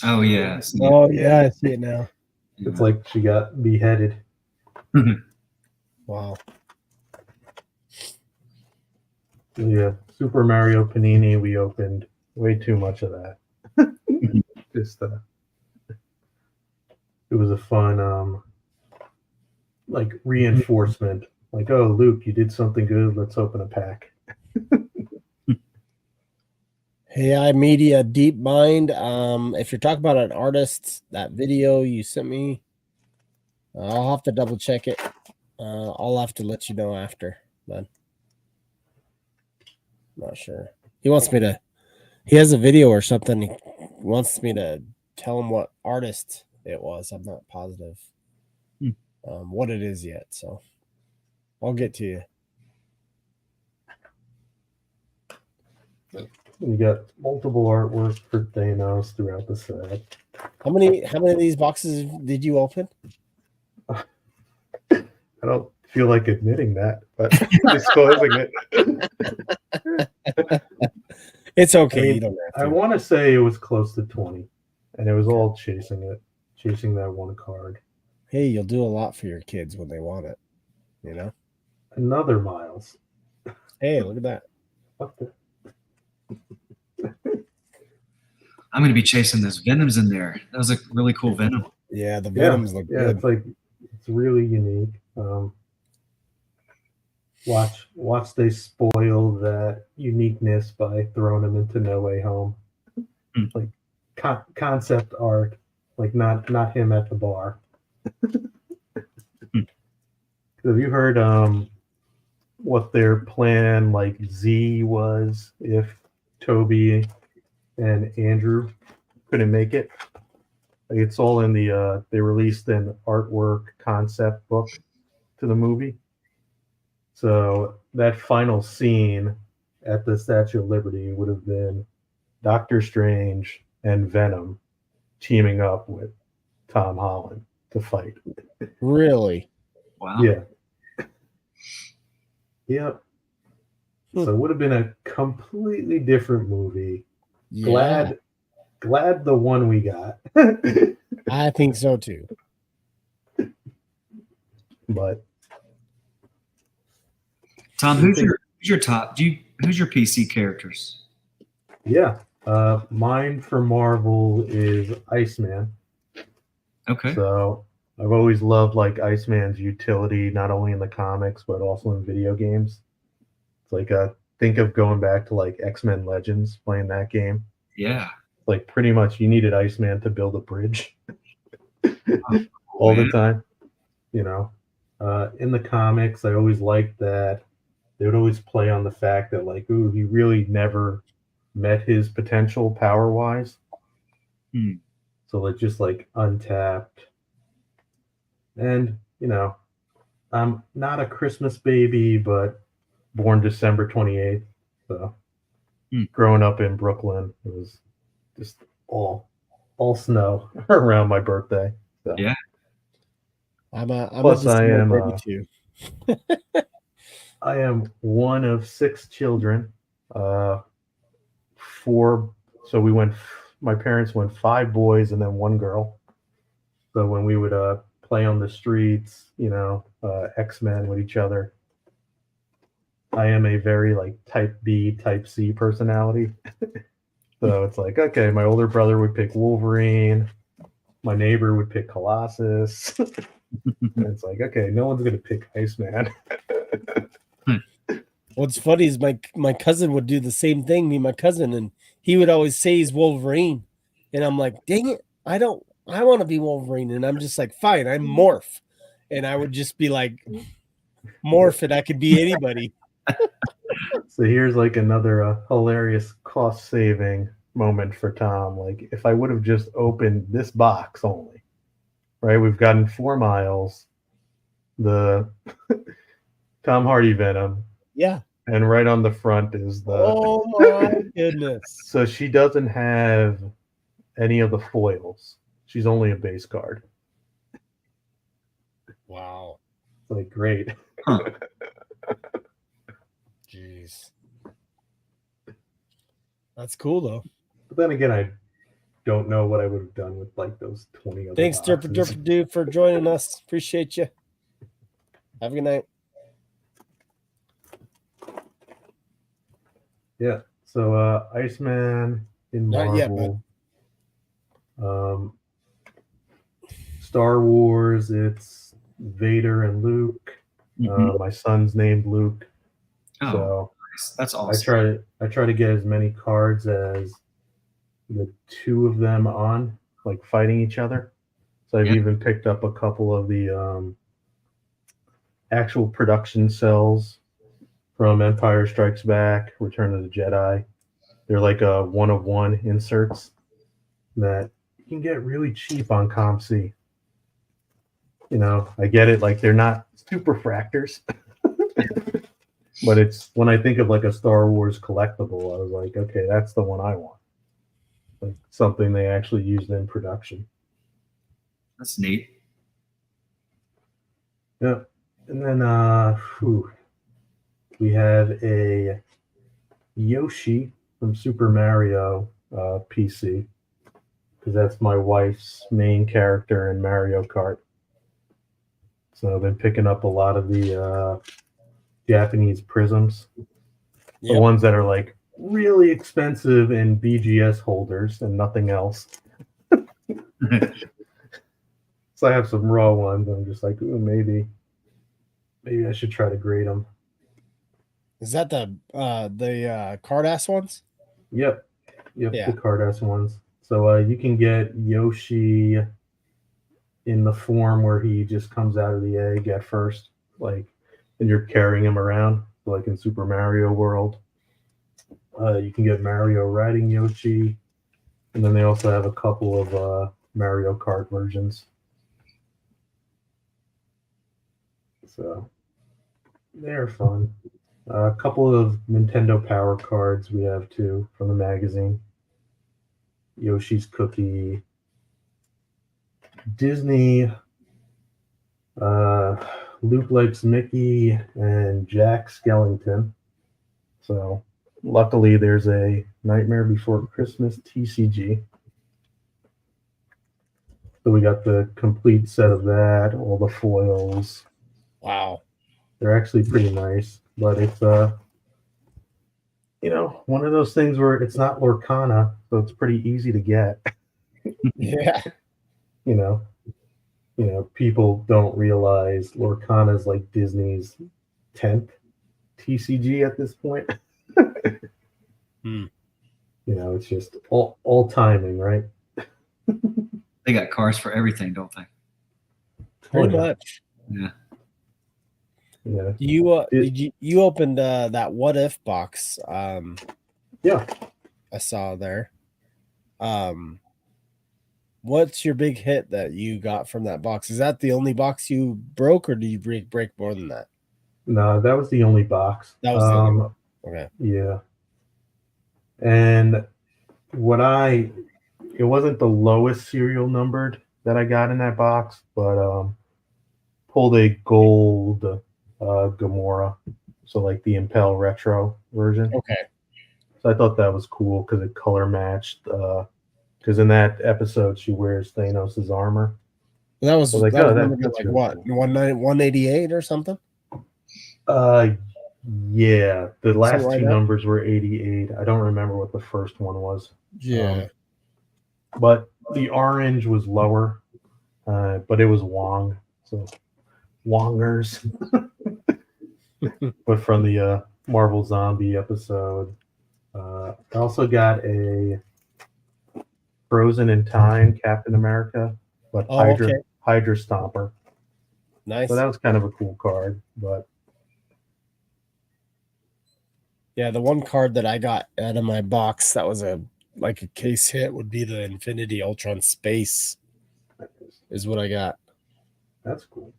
Oh, yeah. Oh, yeah, I see it now. It's like she got beheaded. Wow. Yeah, Super Mario Panini, we opened way too much of that. Just it was a fun like reinforcement. Like, oh, Luke, you did something good. Let's open a pack. Hey, Media Deep Mind. If you're talking about an artist, that video you sent me, I'll have to double check it. I'll have to let you know after, but I'm not sure. He has a video or something. He wants me to tell him what artist it was. I'm not positive what it is yet, so I'll get to you. You got multiple artwork for Thanos throughout the set. How many of these boxes did you open? I don't feel like admitting that, but disclosing it. It's okay. I mean, you don't have to. I want to say it was close to 20, and it was all chasing that one card. Hey, you'll do a lot for your kids when they want it, Another Miles. Hey, look at that. I'm going to be chasing those Venoms in there. That was a really cool Venom. Yeah, the Venoms look good. It's really unique. Watch they spoil that uniqueness by throwing them into No Way Home. Like concept art, like not him at the bar. Have you heard what their plan like Z was if Toby and Andrew couldn't make it? Like, it's all in the they released an artwork concept book to the movie. So that final scene at the Statue of Liberty would have been Doctor Strange and Venom teaming up with Tom Holland to fight. Really? Wow. Yeah. Yep. So it would have been a completely different movie Yeah, Glad the one we got. I think so too. But Tom, do you who's think- your top? Who's your PC characters? yeah, mine for Marvel is Iceman. Okay. So I've always loved like Iceman's utility, not only in the comics but also in video games. It's like think of going back to like X-Men Legends, playing that game. Yeah. Like pretty much you needed Iceman to build a bridge all the time. You know, in the comics, I always liked that they would always play on the fact that like, ooh, he really never met his potential power wise. So like just like untapped. And you know, I'm not a Christmas baby, but born December 28th. So growing up in Brooklyn, it was just all snow around my birthday. So. Yeah. I'm a Plus, December baby too. I am one of 6 children. 4. So my parents went 5 boys and then 1 girl. So when we would play on the streets, you know, X-Men with each other, I am a very like type B, type C personality. So it's like, okay, my older brother would pick Wolverine, my neighbor would pick Colossus. And it's like, okay, no one's gonna pick Iceman. What's funny is my cousin would do the same thing, me and my cousin, and he would always say he's Wolverine. And I'm like, dang it, I want to be Wolverine. And I'm just like, fine, I'm Morph. And I would just be like, Morph, and I could be anybody. So here's like another hilarious cost-saving moment for Tom. Like if I would have just opened this box only, right? We've gotten 4 miles, the Tom Hardy Venom. Yeah. And right on the front is the... Oh my goodness. So she doesn't have any of the foils. She's only a base card. Wow. It's like, great. Huh. Jeez. That's cool though. But then again, I don't know what I would have done with like those 20 other Thanks, boxes. Derp Dude, for joining us. Appreciate you. Have a good night. Yeah. So Iceman in Marvel. Star Wars, it's Vader and Luke. My son's named Luke. Oh, so nice. That's awesome. I try to get as many cards as the 2 of them on, like fighting each other. So I've even picked up a couple of the actual production cells from Empire Strikes Back, Return of the Jedi. They're like a 1-of-1 inserts that you can get really cheap on ComC. You know, I get it, like they're not super fractors. But it's when I think of like a Star Wars collectible, I was like, okay, that's the one I want. Like something they actually used in production. That's neat. Yeah. And then we have a Yoshi from Super Mario PC, because that's my wife's main character in Mario Kart. So I've been picking up a lot of the Japanese prisms, the ones that are like really expensive in BGS holders and nothing else. So I have some raw ones. I'm just like, ooh, maybe I should try to grade them. Is that the card ass ones? Yep, Yeah. The card ass ones. So you can get Yoshi in the form where he just comes out of the egg at first, like, and you're carrying him around, like in Super Mario World. You can get Mario riding Yoshi, and then they also have a couple of Mario Kart versions. So they're fun. A couple of Nintendo Power cards we have too from the magazine. Yoshi's Cookie, Disney, Luke Likes Mickey, and Jack Skellington. So luckily, there's a Nightmare Before Christmas TCG. So we got the complete set of that, all the foils. Wow. They're actually pretty nice, but it's one of those things where it's not Lorcana, so it's pretty easy to get. Yeah. you know, people don't realize Lorcana is like Disney's 10th TCG at this point. It's just all timing, right? They got cars for everything, don't they? Pretty much. Yeah. Yeah. You opened that What If box? Yeah. I saw there. What's your big hit that you got from that box? Is that the only box you broke, or do you break more than that? No, that was the only box. That was the only one. Okay. Yeah. And it wasn't the lowest serial numbered that I got in that box, but pulled a gold Gamora, so like the Impel Retro version. Okay. So I thought that was cool because it color matched. Because in that episode, she wears Thanos' armor. That was like, that oh, was that's like really what, cool. 188 or something? Yeah, the last Something like two that? numbers were 88. I don't remember what the first one was. Yeah. But the orange was lower, but it was Wong, so Wongers. But from the Marvel Zombie episode, I also got a Frozen in Time Captain America, but Hydra Stomper. Nice. So that was kind of a cool card, but yeah, the one card that I got out of my box that was a case hit would be the Infinity Ultron Space, is what I got. That's cool.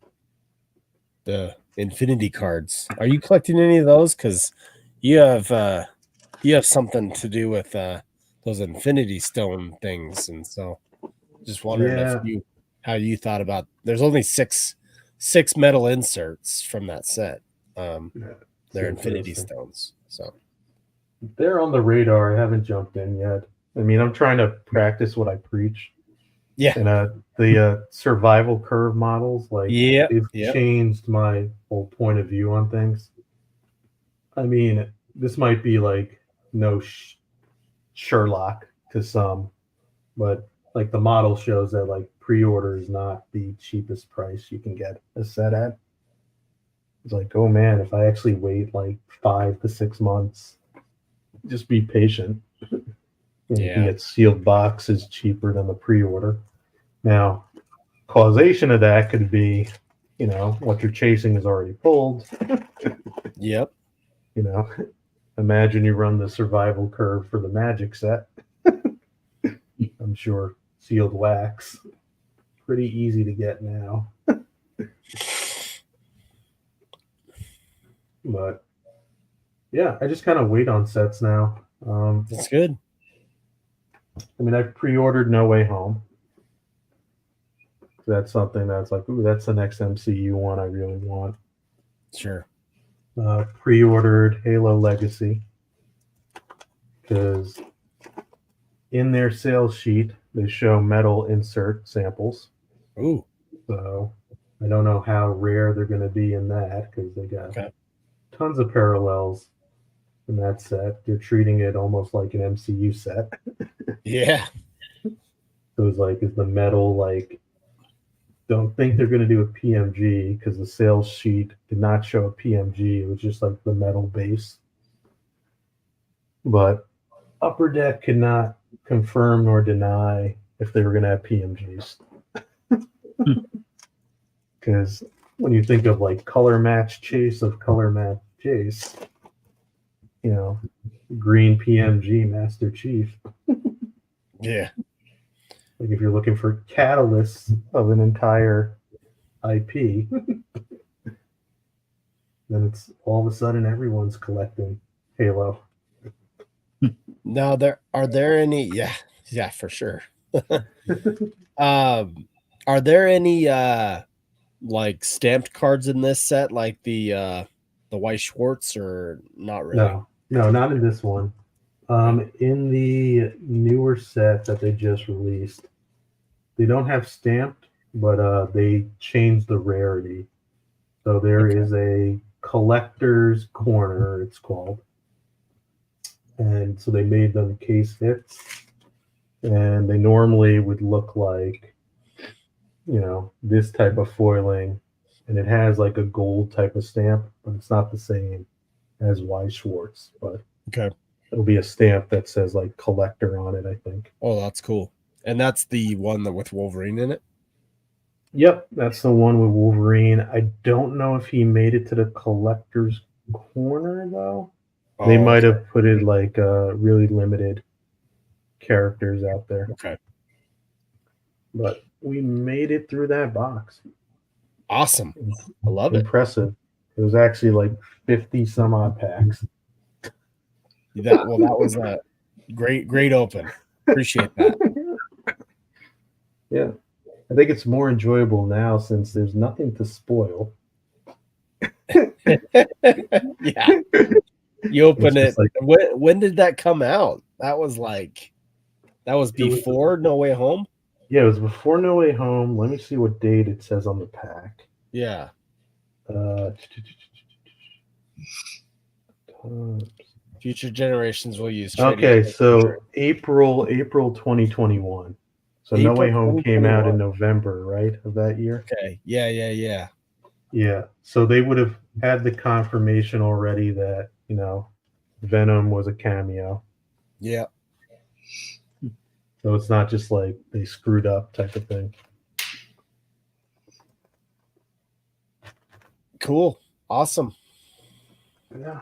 The Infinity cards. Are you collecting any of those? Because you have something to do with those Infinity Stone things, and so just wondering how you thought about. There's only six metal inserts from that set. They're Infinity Stones, so they're on the radar. I haven't jumped in yet. I mean, I'm trying to practice what I preach. Yeah. And the survival curve models, they've changed my whole point of view on things. I mean, this might be like no Sherlock to some, but like the model shows that like pre-order is not the cheapest price you can get a set at. It's like, oh man, if I actually wait like 5 to 6 months, just be patient. You can get sealed boxes cheaper than the pre-order. Now, causation of that could be, what you're chasing is already pulled. Yep. Imagine you run the survival curve for the Magic set. I'm sure sealed wax, pretty easy to get now. But yeah, I just kind of wait on sets now. That's good. I mean, I've pre-ordered No Way Home. That's something that's like, ooh, that's the next MCU one I really want. Sure. Pre-ordered Halo Legacy because in their sales sheet they show metal insert samples. Ooh. So I don't know how rare they're going to be in that because they got tons of parallels in that set. They're treating it almost like an MCU set. Yeah. So it's like, is the metal like? Don't think they're going to do a PMG because the sales sheet did not show a PMG. It was just like the metal base. But Upper Deck could not confirm nor deny if they were going to have PMGs. Because when you think of like color match chase, green PMG Master Chief. Yeah. Like if you're looking for catalysts of an entire IP, then it's all of a sudden everyone's collecting Halo. Now are there any? Yeah, for sure. Are there any like stamped cards in this set, like the White Schwartz, or not really? No, not in this one. In the newer set that they just released, they don't have stamped, but they changed the rarity. So there Okay. is a collector's corner, it's called. And so they made them case hits. And they normally would look like, this type of foiling. And it has like a gold type of stamp, but it's not the same as Y Schwartz. But Okay. it'll be a stamp that says like collector on it, I think. Oh, that's cool. And that's the one that with Wolverine in it? Yep, that's the one with Wolverine. I don't know if he made it to the collector's corner though. They Oh, might okay. have put it like really limited characters out there. Okay. But we made it through that box. Awesome. I love it. Impressive. It was actually like 50 some odd packs. That was a great open. Appreciate that. Yeah. I think it's more enjoyable now since there's nothing to spoil. Yeah. You open It's it. just like- When did that come out? That was before No Way Home? Yeah, it was before No Way Home. Let me see what date it says on the pack. Yeah. Future generations will use. Okay, so April 2021. So No Way Home came out in November, right, of that year? Okay. Yeah. Yeah. So they would have had the confirmation already that, Venom was a cameo. Yeah. So it's not just like they screwed up type of thing. Cool. Awesome. Yeah.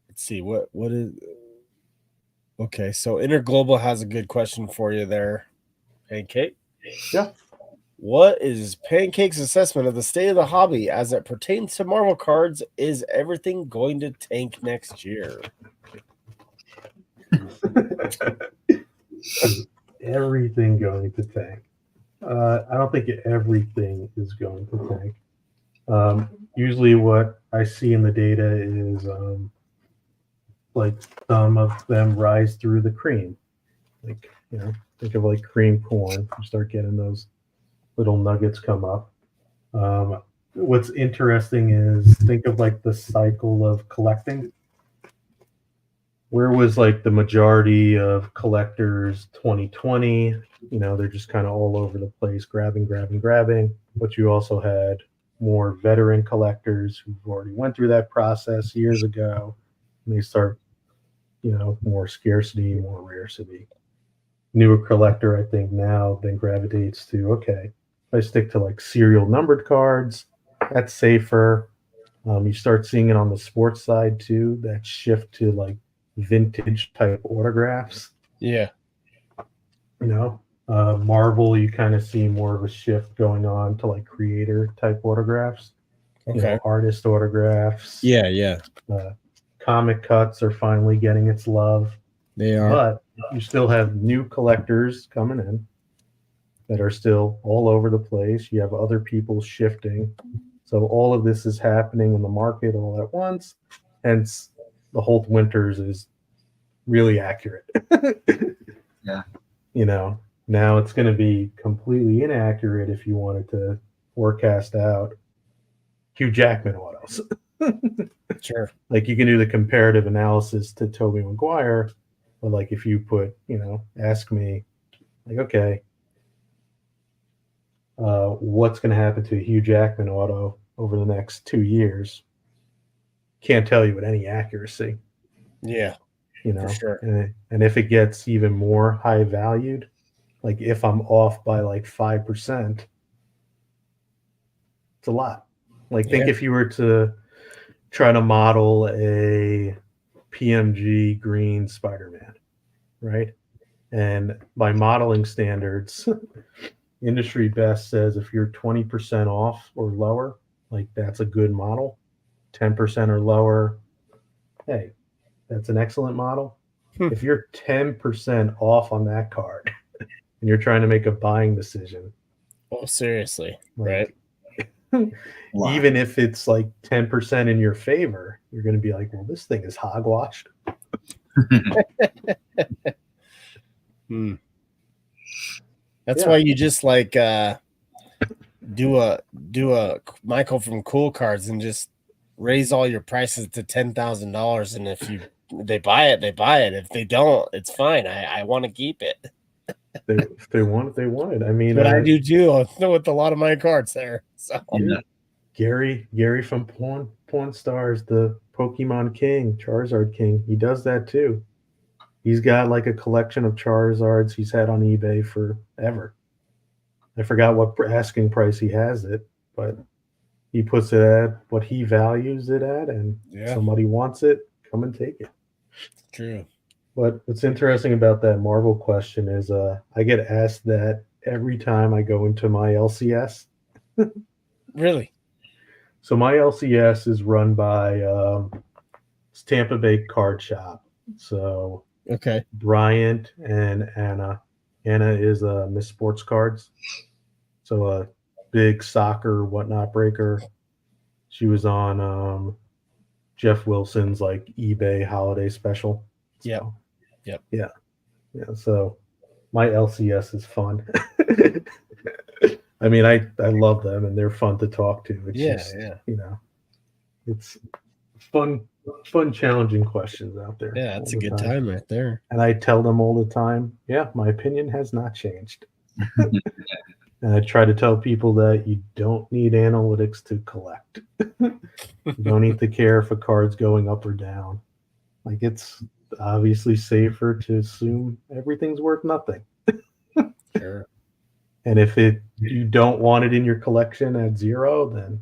Let's see what is. Okay, so Interglobal has a good question for you there, Pancake. Yeah. What is Pancake's assessment of the state of the hobby as it pertains to Marvel cards? Is everything going to tank next year? Everything going to tank. I don't think everything is going to tank. Usually what I see in the data is like some of them rise through the cream. Like, think of like cream corn. You start getting those little nuggets come up. What's interesting is think of like the cycle of collecting. Where was like the majority of collectors 2020? They're just kind of all over the place, grabbing. But you also had more veteran collectors who've already went through that process years ago. And they start, more scarcity, more rarity. Newer collector, I think now then gravitates to, okay, if I stick to like serial numbered cards, that's safer. You start seeing it on the sports side too, that shift to like vintage type autographs. Yeah. Marvel, you kind of see more of a shift going on to like creator type autographs. Okay. Artist autographs. Yeah. Comic cuts are finally getting its love. They are. But you still have new collectors coming in that are still all over the place. You have other people shifting. So all of this is happening in the market all at once. Hence, the Holt Winters is really accurate. Yeah. Now it's going to be completely inaccurate if you wanted to forecast out Hugh Jackman autos. Sure. Like you can do the comparative analysis to Tobey Maguire, but like if you put, ask me, like, okay, what's going to happen to a Hugh Jackman auto over the next 2 years? Can't tell you with any accuracy. Yeah. For sure. And if it gets even more high valued, like if I'm off by like 5%, it's a lot. Like think if you were to try to model a PMG green Spider-Man, right? And by modeling standards, industry best says if you're 20% off or lower, like that's a good model. 10% or lower, hey, that's an excellent model. If you're 10% off on that card and you're trying to make a buying decision. Oh, seriously, right? Wow. Even if it's like 10% in your favor, you're going to be like, well, this thing is hogwashed. That's Yeah. why you just like do a Michael from Cool Cards and just raise all your prices to $10,000, and if they buy it, they buy it. If they don't, it's fine. I want to keep it. If they want it, they want it. I mean, But I do too with a lot of my cards there. So Yeah. Gary from Pawn Stars, the Pokemon King, Charizard King, he does that too. He's got like a collection of Charizards he's had on eBay forever. I forgot what asking price he has it, but he puts it at what he values it at, and somebody wants it, come and take it. True. But what's interesting about that Marvel question is I get asked that every time I go into my LCS. Really? So my LCS is run by Tampa Bay Card Shop. So okay, Bryant and Anna. Anna is Miss Sports Cards. So a big soccer whatnot breaker. She was on Jeff Wilson's like eBay holiday special. Yep. Yeah. So my LCS is fun. I mean, I love them and they're fun to talk to. It's it's fun, challenging questions out there. Yeah, that's a good time right there. And I tell them all the time, yeah, my opinion has not changed. And I try to tell people that you don't need analytics to collect. You don't need to care if a card's going up or down. Like, it's obviously safer to assume everything's worth nothing. Sure. And if you don't want it in your collection at 0, then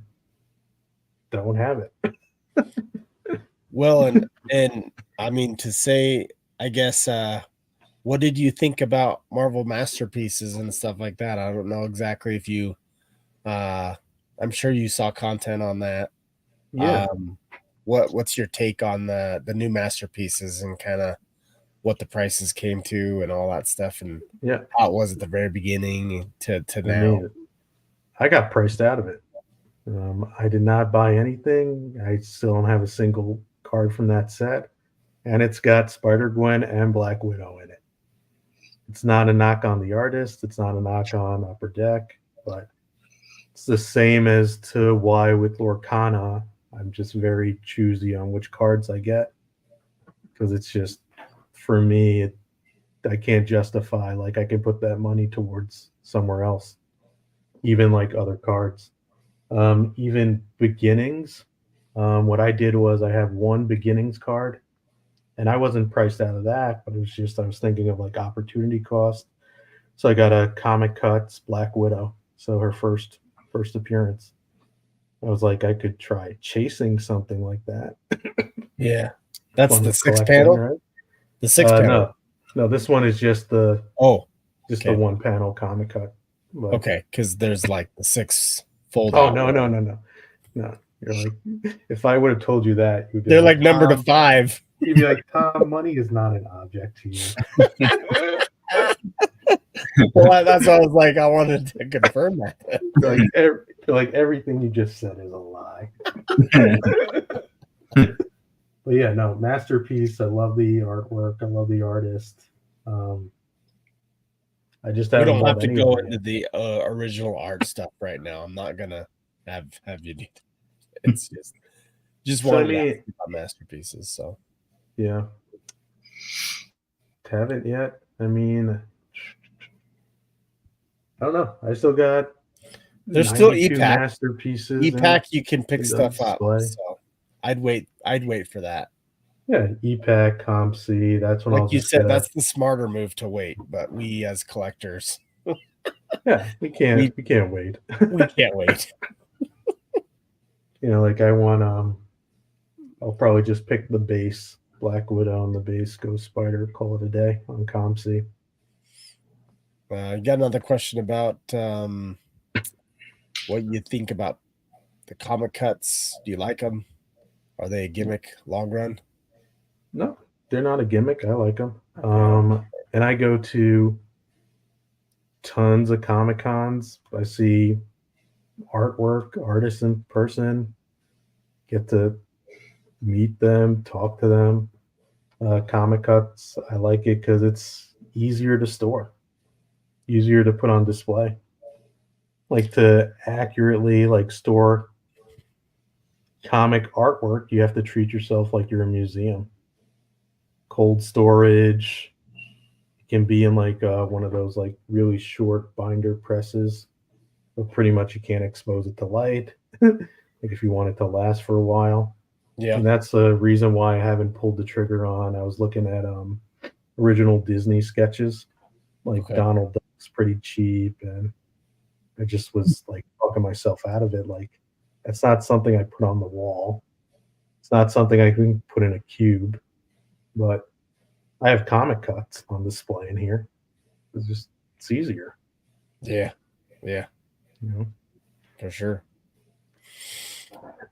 don't have it. Well, and I mean, to say, I guess, what did you think about Marvel Masterpieces and stuff like that? I don't know exactly if you, I'm sure you saw content on that. Yeah. What's your take on the new Masterpieces and kind of what the prices came to and all that stuff, and how it was at the very beginning to now? I got priced out of it. I did not buy anything. I still don't have a single card from that set, and it's got Spider-Gwen and Black Widow in it. It's not a knock on the artist. It's not a knock on Upper Deck, but it's the same as to why with Lorcana, I'm just very choosy on which cards I get, because it's just, for me, I can't justify, like, I can put that money towards somewhere else, even like other cards. Even beginnings, what I did was I have one beginnings card, and I wasn't priced out of that, but it was just, I was thinking of like opportunity cost. So I got a Comic Cuts Black Widow, so her first appearance. I was like, I could try chasing something like that. Yeah, that's the 6 panel, right? The 6 panel. No, this one is just the the 1 panel Comic Cut. But, okay, because there's like the 6 fold. Oh no. You're like, if I would have told you that, you'd be they're like numbered to 5. You'd be like, Tom, money is not an object to you. Well, that's why I was like, I wanted to confirm that. like everything you just said is a lie. But yeah, no, masterpiece. I love the artwork. I love the artist. I just we don't have to go into the original art stuff right now. I'm not gonna have you do that. It's just one about masterpieces. So yeah, haven't yet. I mean, I don't know. I still got. There's still EPAC masterpieces. EPAC, you can pick stuff up. So I'd wait for that. Yeah, EPAC, CompC. That's when like you said. That's the smarter move to wait. But we as collectors, we can't wait. We can't wait. You know, like I want. I'll probably just pick the base Black Widow and the base Ghost Spider. Call it a day on CompC. You got another question about what you think about the Comic Cuts. Do you like them? Are they a gimmick long run? No, they're not a gimmick. I like them. And I go to tons of Comic Cons. I see artwork, artists in person, get to meet them, talk to them. Comic cuts, I like it because it's easier to store, easier to put on display. Like to accurately like store comic artwork, you have to treat yourself like you're a museum. Cold storage, it can be in like one of those like really short binder presses, but pretty much you can't expose it to light. Like if you want it to last for a while. Yeah. And that's the reason why I haven't pulled the trigger on. I was looking at original Disney sketches, like Okay. Donald Duck's pretty cheap, and I just was like talking myself out of it. Like that's not something I put on the wall. It's not something I can put in a cube. But I have comic cuts on display in here. It's easier, Yeah. Yeah. you know. For sure.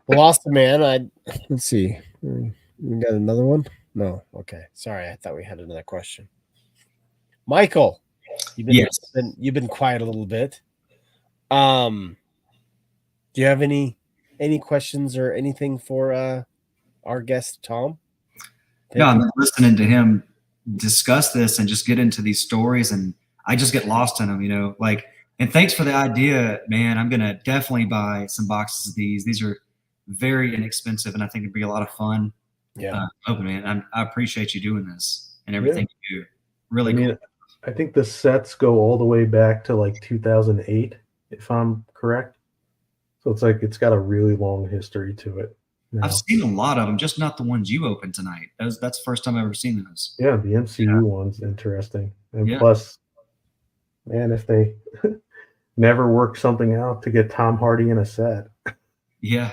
Well, awesome, man. Let's see. We got another one? No. Okay. Sorry, I thought we had another question. Michael, Yes. you've been quiet a little bit. Do you have any questions or anything for our guest Tom? No, I'm listening to him discuss this and just get into these stories, and I just get lost in them, you know. Like, and thanks for the idea, man. I'm gonna definitely buy some boxes of these. These are very inexpensive, and I think it'd be a lot of fun. Yeah. Open, man. I appreciate you doing this and everything you do. Really I mean, cool. I think the sets go all the way back to like 2008, if I'm correct. So it's like it's got a really long history to it. Now. I've seen a lot of them, just not the ones you opened tonight. That's the first time I've ever seen those. Yeah, the MCU one's interesting. And Yeah. plus, man, if they never work something out to get Tom Hardy in a set, Yeah.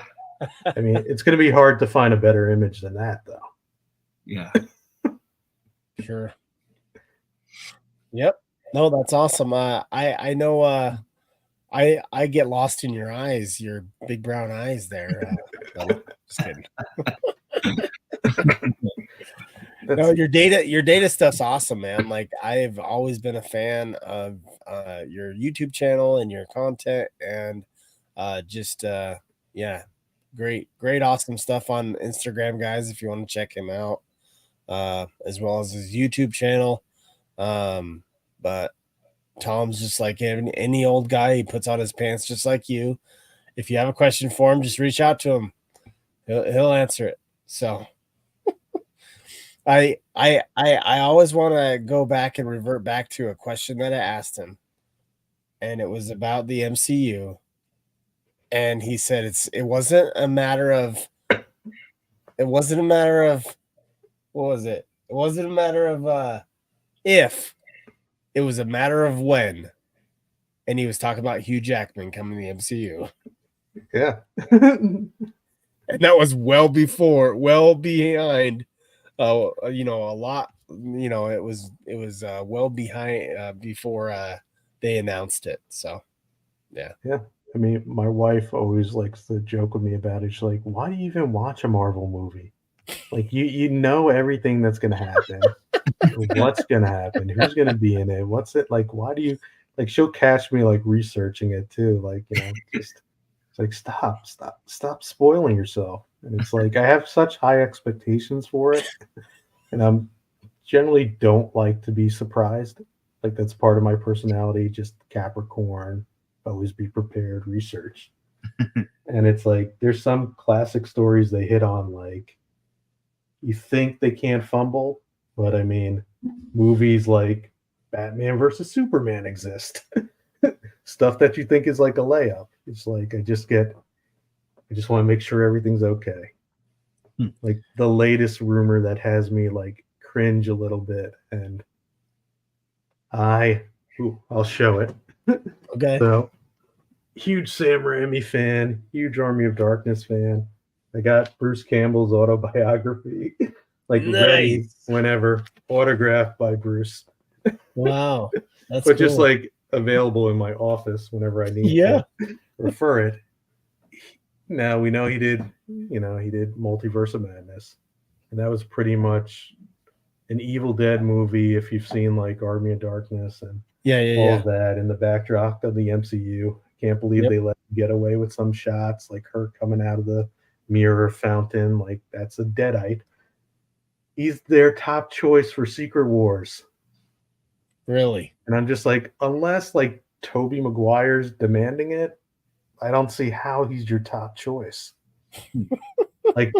I mean, it's going to be hard to find a better image than that, though. Yeah. Sure. Yep. No, that's awesome. I know. I get lost in your eyes, your big brown eyes there. No, just kidding. No, your data stuff's awesome, man. Like I've always been a fan of your YouTube channel and your content, and yeah, great, awesome stuff on Instagram, guys. If you want to check him out, as well as his YouTube channel. But Tom's just like any old guy. He puts on his pants just like you. If you have a question for him, just reach out to him. He'll answer it. So I always want to go back and revert back to a question that I asked him, and it was about the MCU. And he said it wasn't a matter of what was it? It wasn't a matter of if, it was a matter of when. And he was talking about Hugh Jackman coming to the MCU. Yeah. And that was well behind a lot, it was well behind before they announced it. So yeah. I mean, my wife always likes to joke with me about it. She's like, why do you even watch a Marvel movie? Like you know everything that's gonna happen. What's gonna happen? Who's gonna be in it? What's it like? Why do you like she'll catch me like researching it too. Like, just it's like stop spoiling yourself. And it's like I have such high expectations for it. And I'm generally don't like to be surprised. Like that's part of my personality, just Capricorn, always be prepared, research. And it's like there's some classic stories they hit on, like you think they can't fumble, but I mean, movies like Batman versus Superman exist. Stuff that you think is like a layup. It's like I just want to make sure everything's okay. Like the latest rumor that has me like cringe a little bit, and I'll show it. Okay. So huge Sam Raimi fan, huge Army of Darkness fan. I got Bruce Campbell's autobiography, like ready whenever, autographed by Bruce. Wow, that's but cool. just like available in my office whenever I need to refer it. Now we know he did Multiverse of Madness, and that was pretty much an Evil Dead movie. If you've seen like Army of Darkness and all of that in the backdrop of the MCU, can't believe they let get away with some shots, like her coming out of the mirror fountain, like that's a deadite. He's their top choice for Secret Wars. Really? And I'm just like, unless like Tobey Maguire's demanding it, I don't see how he's your top choice. Like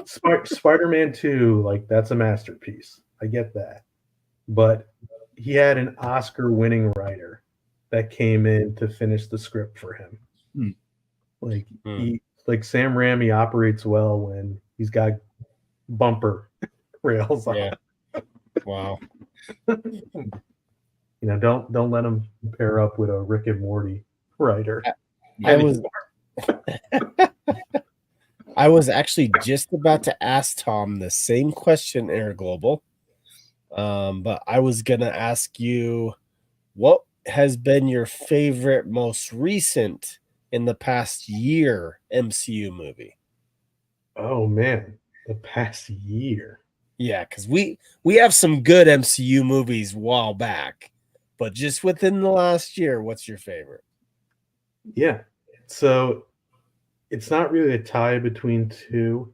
Spider-Man 2, like that's a masterpiece. I get that. But he had an Oscar-winning writer that came in to finish the script for him. Like like Sam Raimi operates well when he's got bumper rails on. Yeah. Wow. Don't let him pair up with a Rick and Morty writer. I was actually just about to ask Tom the same question, Air Global. But I was gonna ask you, what has been your favorite, most recent in the past year MCU movie? Oh man, the past year. Yeah, because we have some good MCU movies a while back, but just within the last year, what's your favorite? Yeah, so it's not really a tie between two.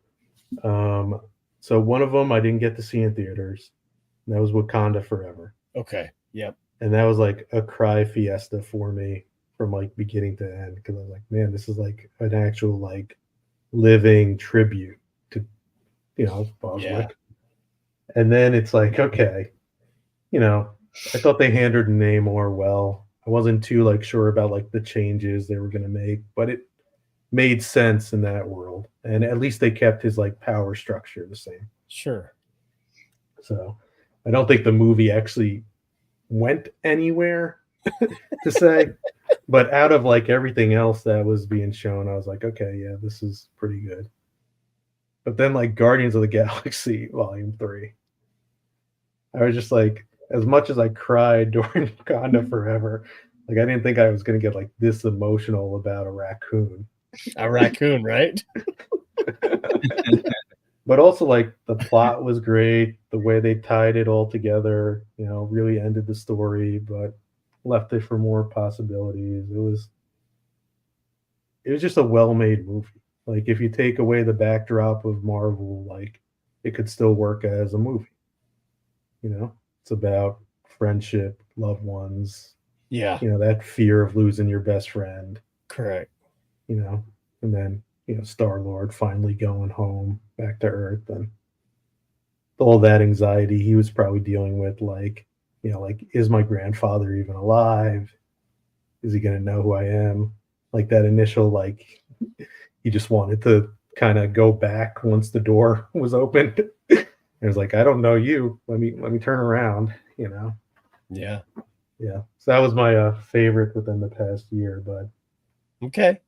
So one of them I didn't get to see in theaters. And that was Wakanda Forever. Okay. Yep. And that was like a cry fiesta for me from like beginning to end, because I was like, man, this is like an actual like living tribute to Boswick. Yeah. And then it's like, okay, I thought they handled Namor well. I wasn't too like sure about like the changes they were gonna make, but it made sense in that world. And at least they kept his like power structure the same. Sure. So I don't think the movie actually went anywhere to say, but out of like everything else that was being shown, I was like, okay, yeah, this is pretty good. But then like Guardians of the Galaxy Volume 3, I was just like, as much as I cried during Wakanda Forever, like I didn't think I was going to get like this emotional about a raccoon. A raccoon, right? But also like the plot was great, the way they tied it all together, really ended the story, but left it for more possibilities. It was just a well-made movie. Like if you take away the backdrop of Marvel, like it could still work as a movie. It's about friendship, loved ones. Yeah. That fear of losing your best friend. Correct. And then, Star-Lord finally going home back to Earth, and all that anxiety he was probably dealing with, like, like, is my grandfather even alive? Is he going to know who I am? Like that initial, like, he just wanted to kind of go back once the door was opened. It was like, I don't know you. Let me turn around, Yeah. Yeah. So that was my favorite within the past year, but. Okay.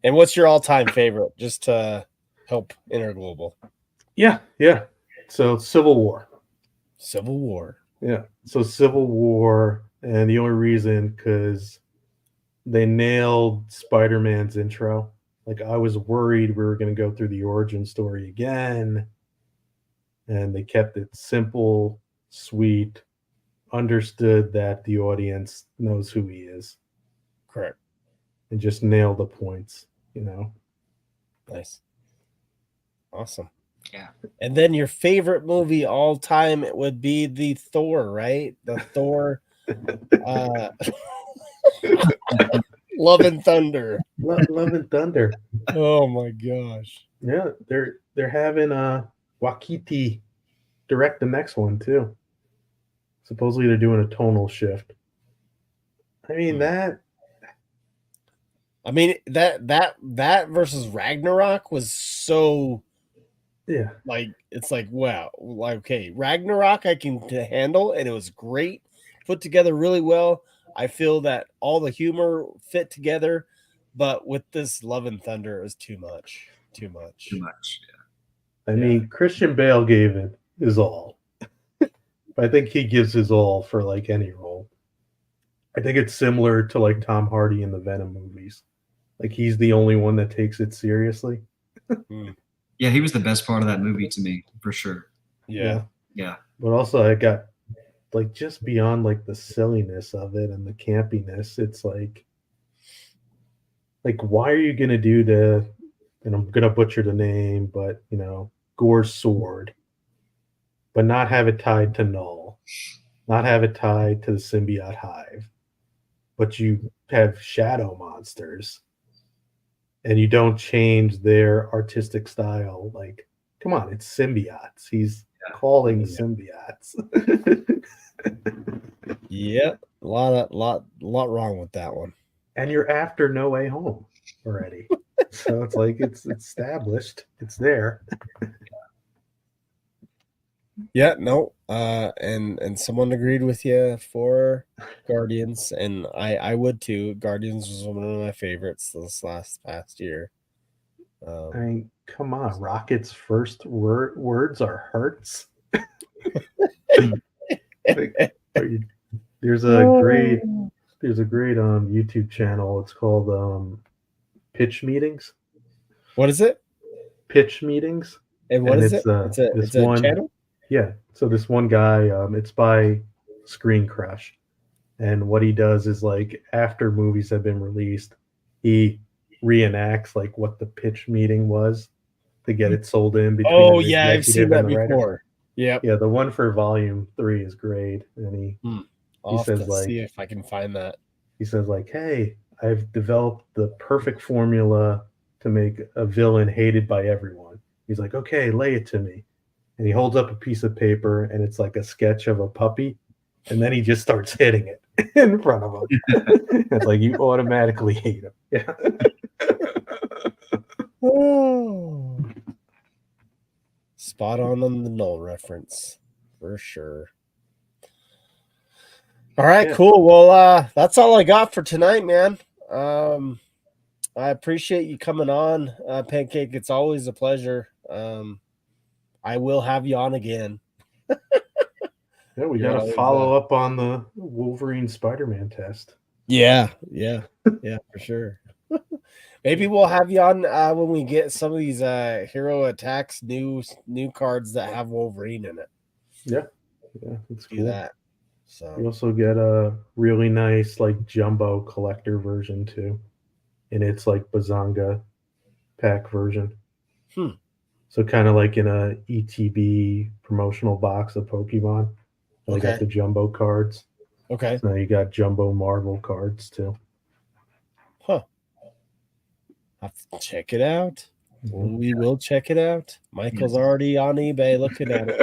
And what's your all-time favorite, just to help Interglobal? Yeah. So Civil War. Civil War. Yeah. So Civil War, and the only reason because they nailed Spider-Man's intro. Like I was worried we were going to go through the origin story again, and they kept it simple, sweet, understood that the audience knows who he is. Correct. And just nailed the points, Nice. Awesome. Yeah. And then your favorite movie all time would be the Thor, right? The Thor Love and Thunder. Love and Thunder. Oh my gosh. Yeah, they're having Waititi direct the next one too. Supposedly they're doing a tonal shift. I mean that versus Ragnarok was so, yeah. like, it's like, wow, like, okay, Ragnarok I can handle, and it was great, put together really well. I feel that all the humor fit together, but with this Love and Thunder, it was too much. Yeah. I mean, Christian Bale gave it his all. I think he gives his all for like any role. I think it's similar to like Tom Hardy in the Venom movies. Like he's the only one that takes it seriously. Yeah, he was the best part of that movie to me, for sure. Yeah. But also I got like just beyond like the silliness of it and the campiness, it's like like, why are you gonna do the, and I'm gonna butcher the name, but Gore's sword, but not have it tied to Null, not have it tied to the symbiote hive, but you have shadow monsters and you don't change their artistic style. Like, come on, it's symbiotes. He's calling symbiotes. Yep. A lot wrong with that one. And you're after No Way Home already. So it's like it's established. It's there. Yeah, no. And someone agreed with you for Guardians, and I would too. Guardians was one of my favorites this past year. I mean, come on. Rocket's first words are hurts. There's a great YouTube channel. It's called Pitch Meetings. What is it? Pitch Meetings. And what is it? It's a channel? Yeah. So this one guy, it's by Screen Crush. And what he does is, like, after movies have been released, he reenacts like what the pitch meeting was to get it sold in between. Oh yeah, I've seen that before. Yeah. Yeah, the one for Volume 3 is great. And I'll he says, have to like, see if I can find that. He says, like, hey, I've developed the perfect formula to make a villain hated by everyone. He's like, okay, lay it to me. And he holds up a piece of paper, and it's like a sketch of a puppy. And then he just starts hitting it in front of him. It's like, you automatically hate him. Yeah. Oh. Spot on the Null reference, for sure. All right, cool. Well, that's all I got for tonight, man. I appreciate you coming on, Pancake. It's always a pleasure. I will have you on again. Yeah, we got to follow up on the Wolverine Spider-Man test. Yeah, for sure. Maybe we'll have you on when we get some of these Hero Attacks new cards that have Wolverine in it. Yeah, that's cool. That. So you also get a really nice, like, jumbo collector version too, and it's like Bazanga pack version. So kind of like in a ETB promotional box of Pokemon. They got the jumbo cards. Okay. So now you got jumbo Marvel cards too. Huh. Have to check it out. We will check it out. Michael's already on eBay looking at it.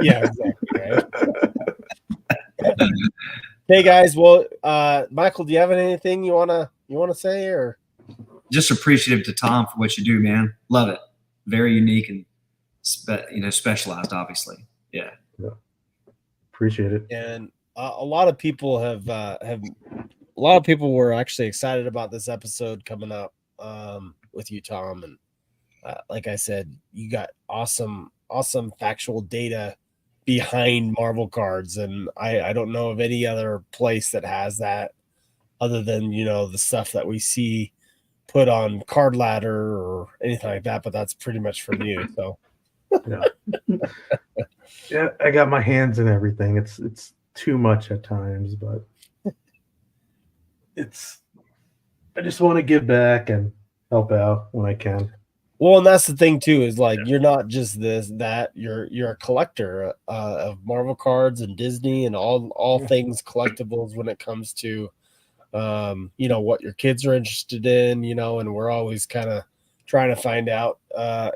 Yeah, exactly. Right. Hey guys, well, Michael, do you have anything you wanna say, or? Just appreciative to Tom for what you do, man. Love it. Very unique and specialized, obviously. Yeah. Appreciate it. And a lot of people were actually excited about this episode coming up with you, Tom. And like I said, you got awesome factual data behind Marvel cards, and I don't know of any other place that has that other than the stuff that we see put on Card Ladder or anything like that, but that's pretty much from you. So yeah, I got my hands in everything. It's too much at times, but I just want to give back and help out when I can. Well, and that's the thing too, is like you're not just that you're a collector of Marvel cards and Disney and all things collectibles when it comes to what your kids are interested in, and we're always kind of trying to find out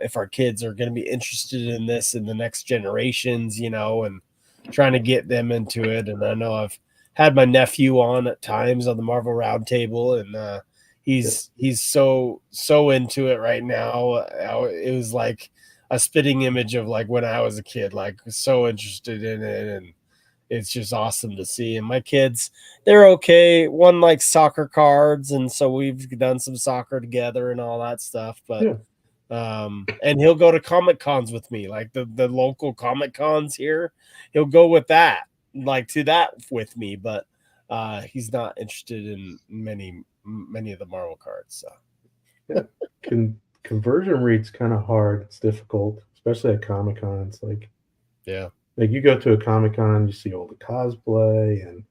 if our kids are going to be interested in this in the next generations, and trying to get them into it. And I know I've had my nephew on at times on the Marvel Roundtable, and he's so into it right now. It was like a spitting image of like when I was a kid, like so interested in it, and it's just awesome to see. And my kids, they're okay. One likes soccer cards, and so we've done some soccer together and all that stuff. But and he'll go to Comic Cons with me, like the local Comic Cons here. He'll go with that, like to that with me. But he's not interested in many of the Marvel cards. So conversion rate's kind of hard. It's difficult, especially at Comic Cons. Like yeah. Like you go to a Comic Con, you see all the cosplay, and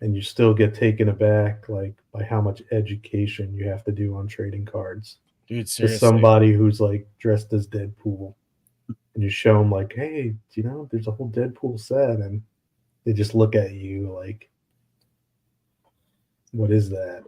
and you still get taken aback like by how much education you have to do on trading cards. Dude, To seriously. somebody who's like dressed as Deadpool, and you show them like, hey, you know, there's a whole Deadpool set, and they just look at you like, what is that?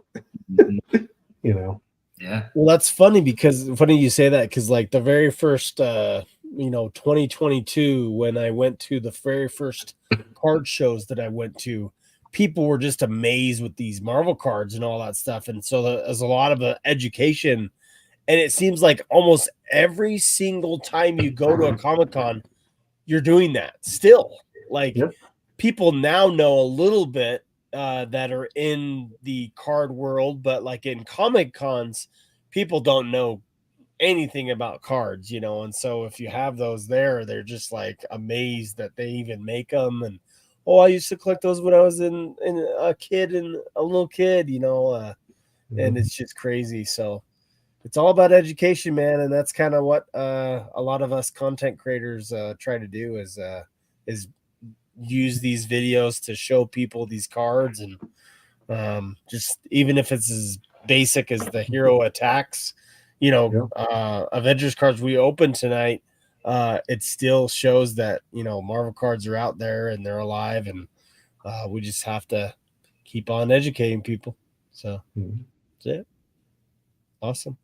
You know? Yeah. Well, that's funny you say that, because like the very first 2022, when I went to the very first card shows that I went to, people were just amazed with these Marvel cards and all that stuff. And so there's a lot of education. And it seems like almost every single time you go to a Comic-Con, you're doing that still. Like, Yep. people now know a little bit that are in the card world, but like in Comic Cons, people don't know anything about cards, and so if you have those there, they're just like amazed that they even make them. And I used to collect those when I was in a little kid, and it's just crazy. So it's all about education, man, and that's kind of what a lot of us content creators try to do is use these videos to show people these cards. And just even if it's as basic as the hero attacks, Avengers cards we opened tonight, it still shows that Marvel cards are out there and they're alive, and we just have to keep on educating people. So that's it. Awesome.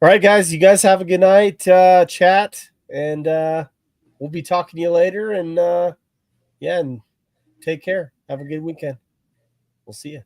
All right, guys, you guys have a good night, chat, and we'll be talking to you later. And and take care. Have a good weekend. We'll see you.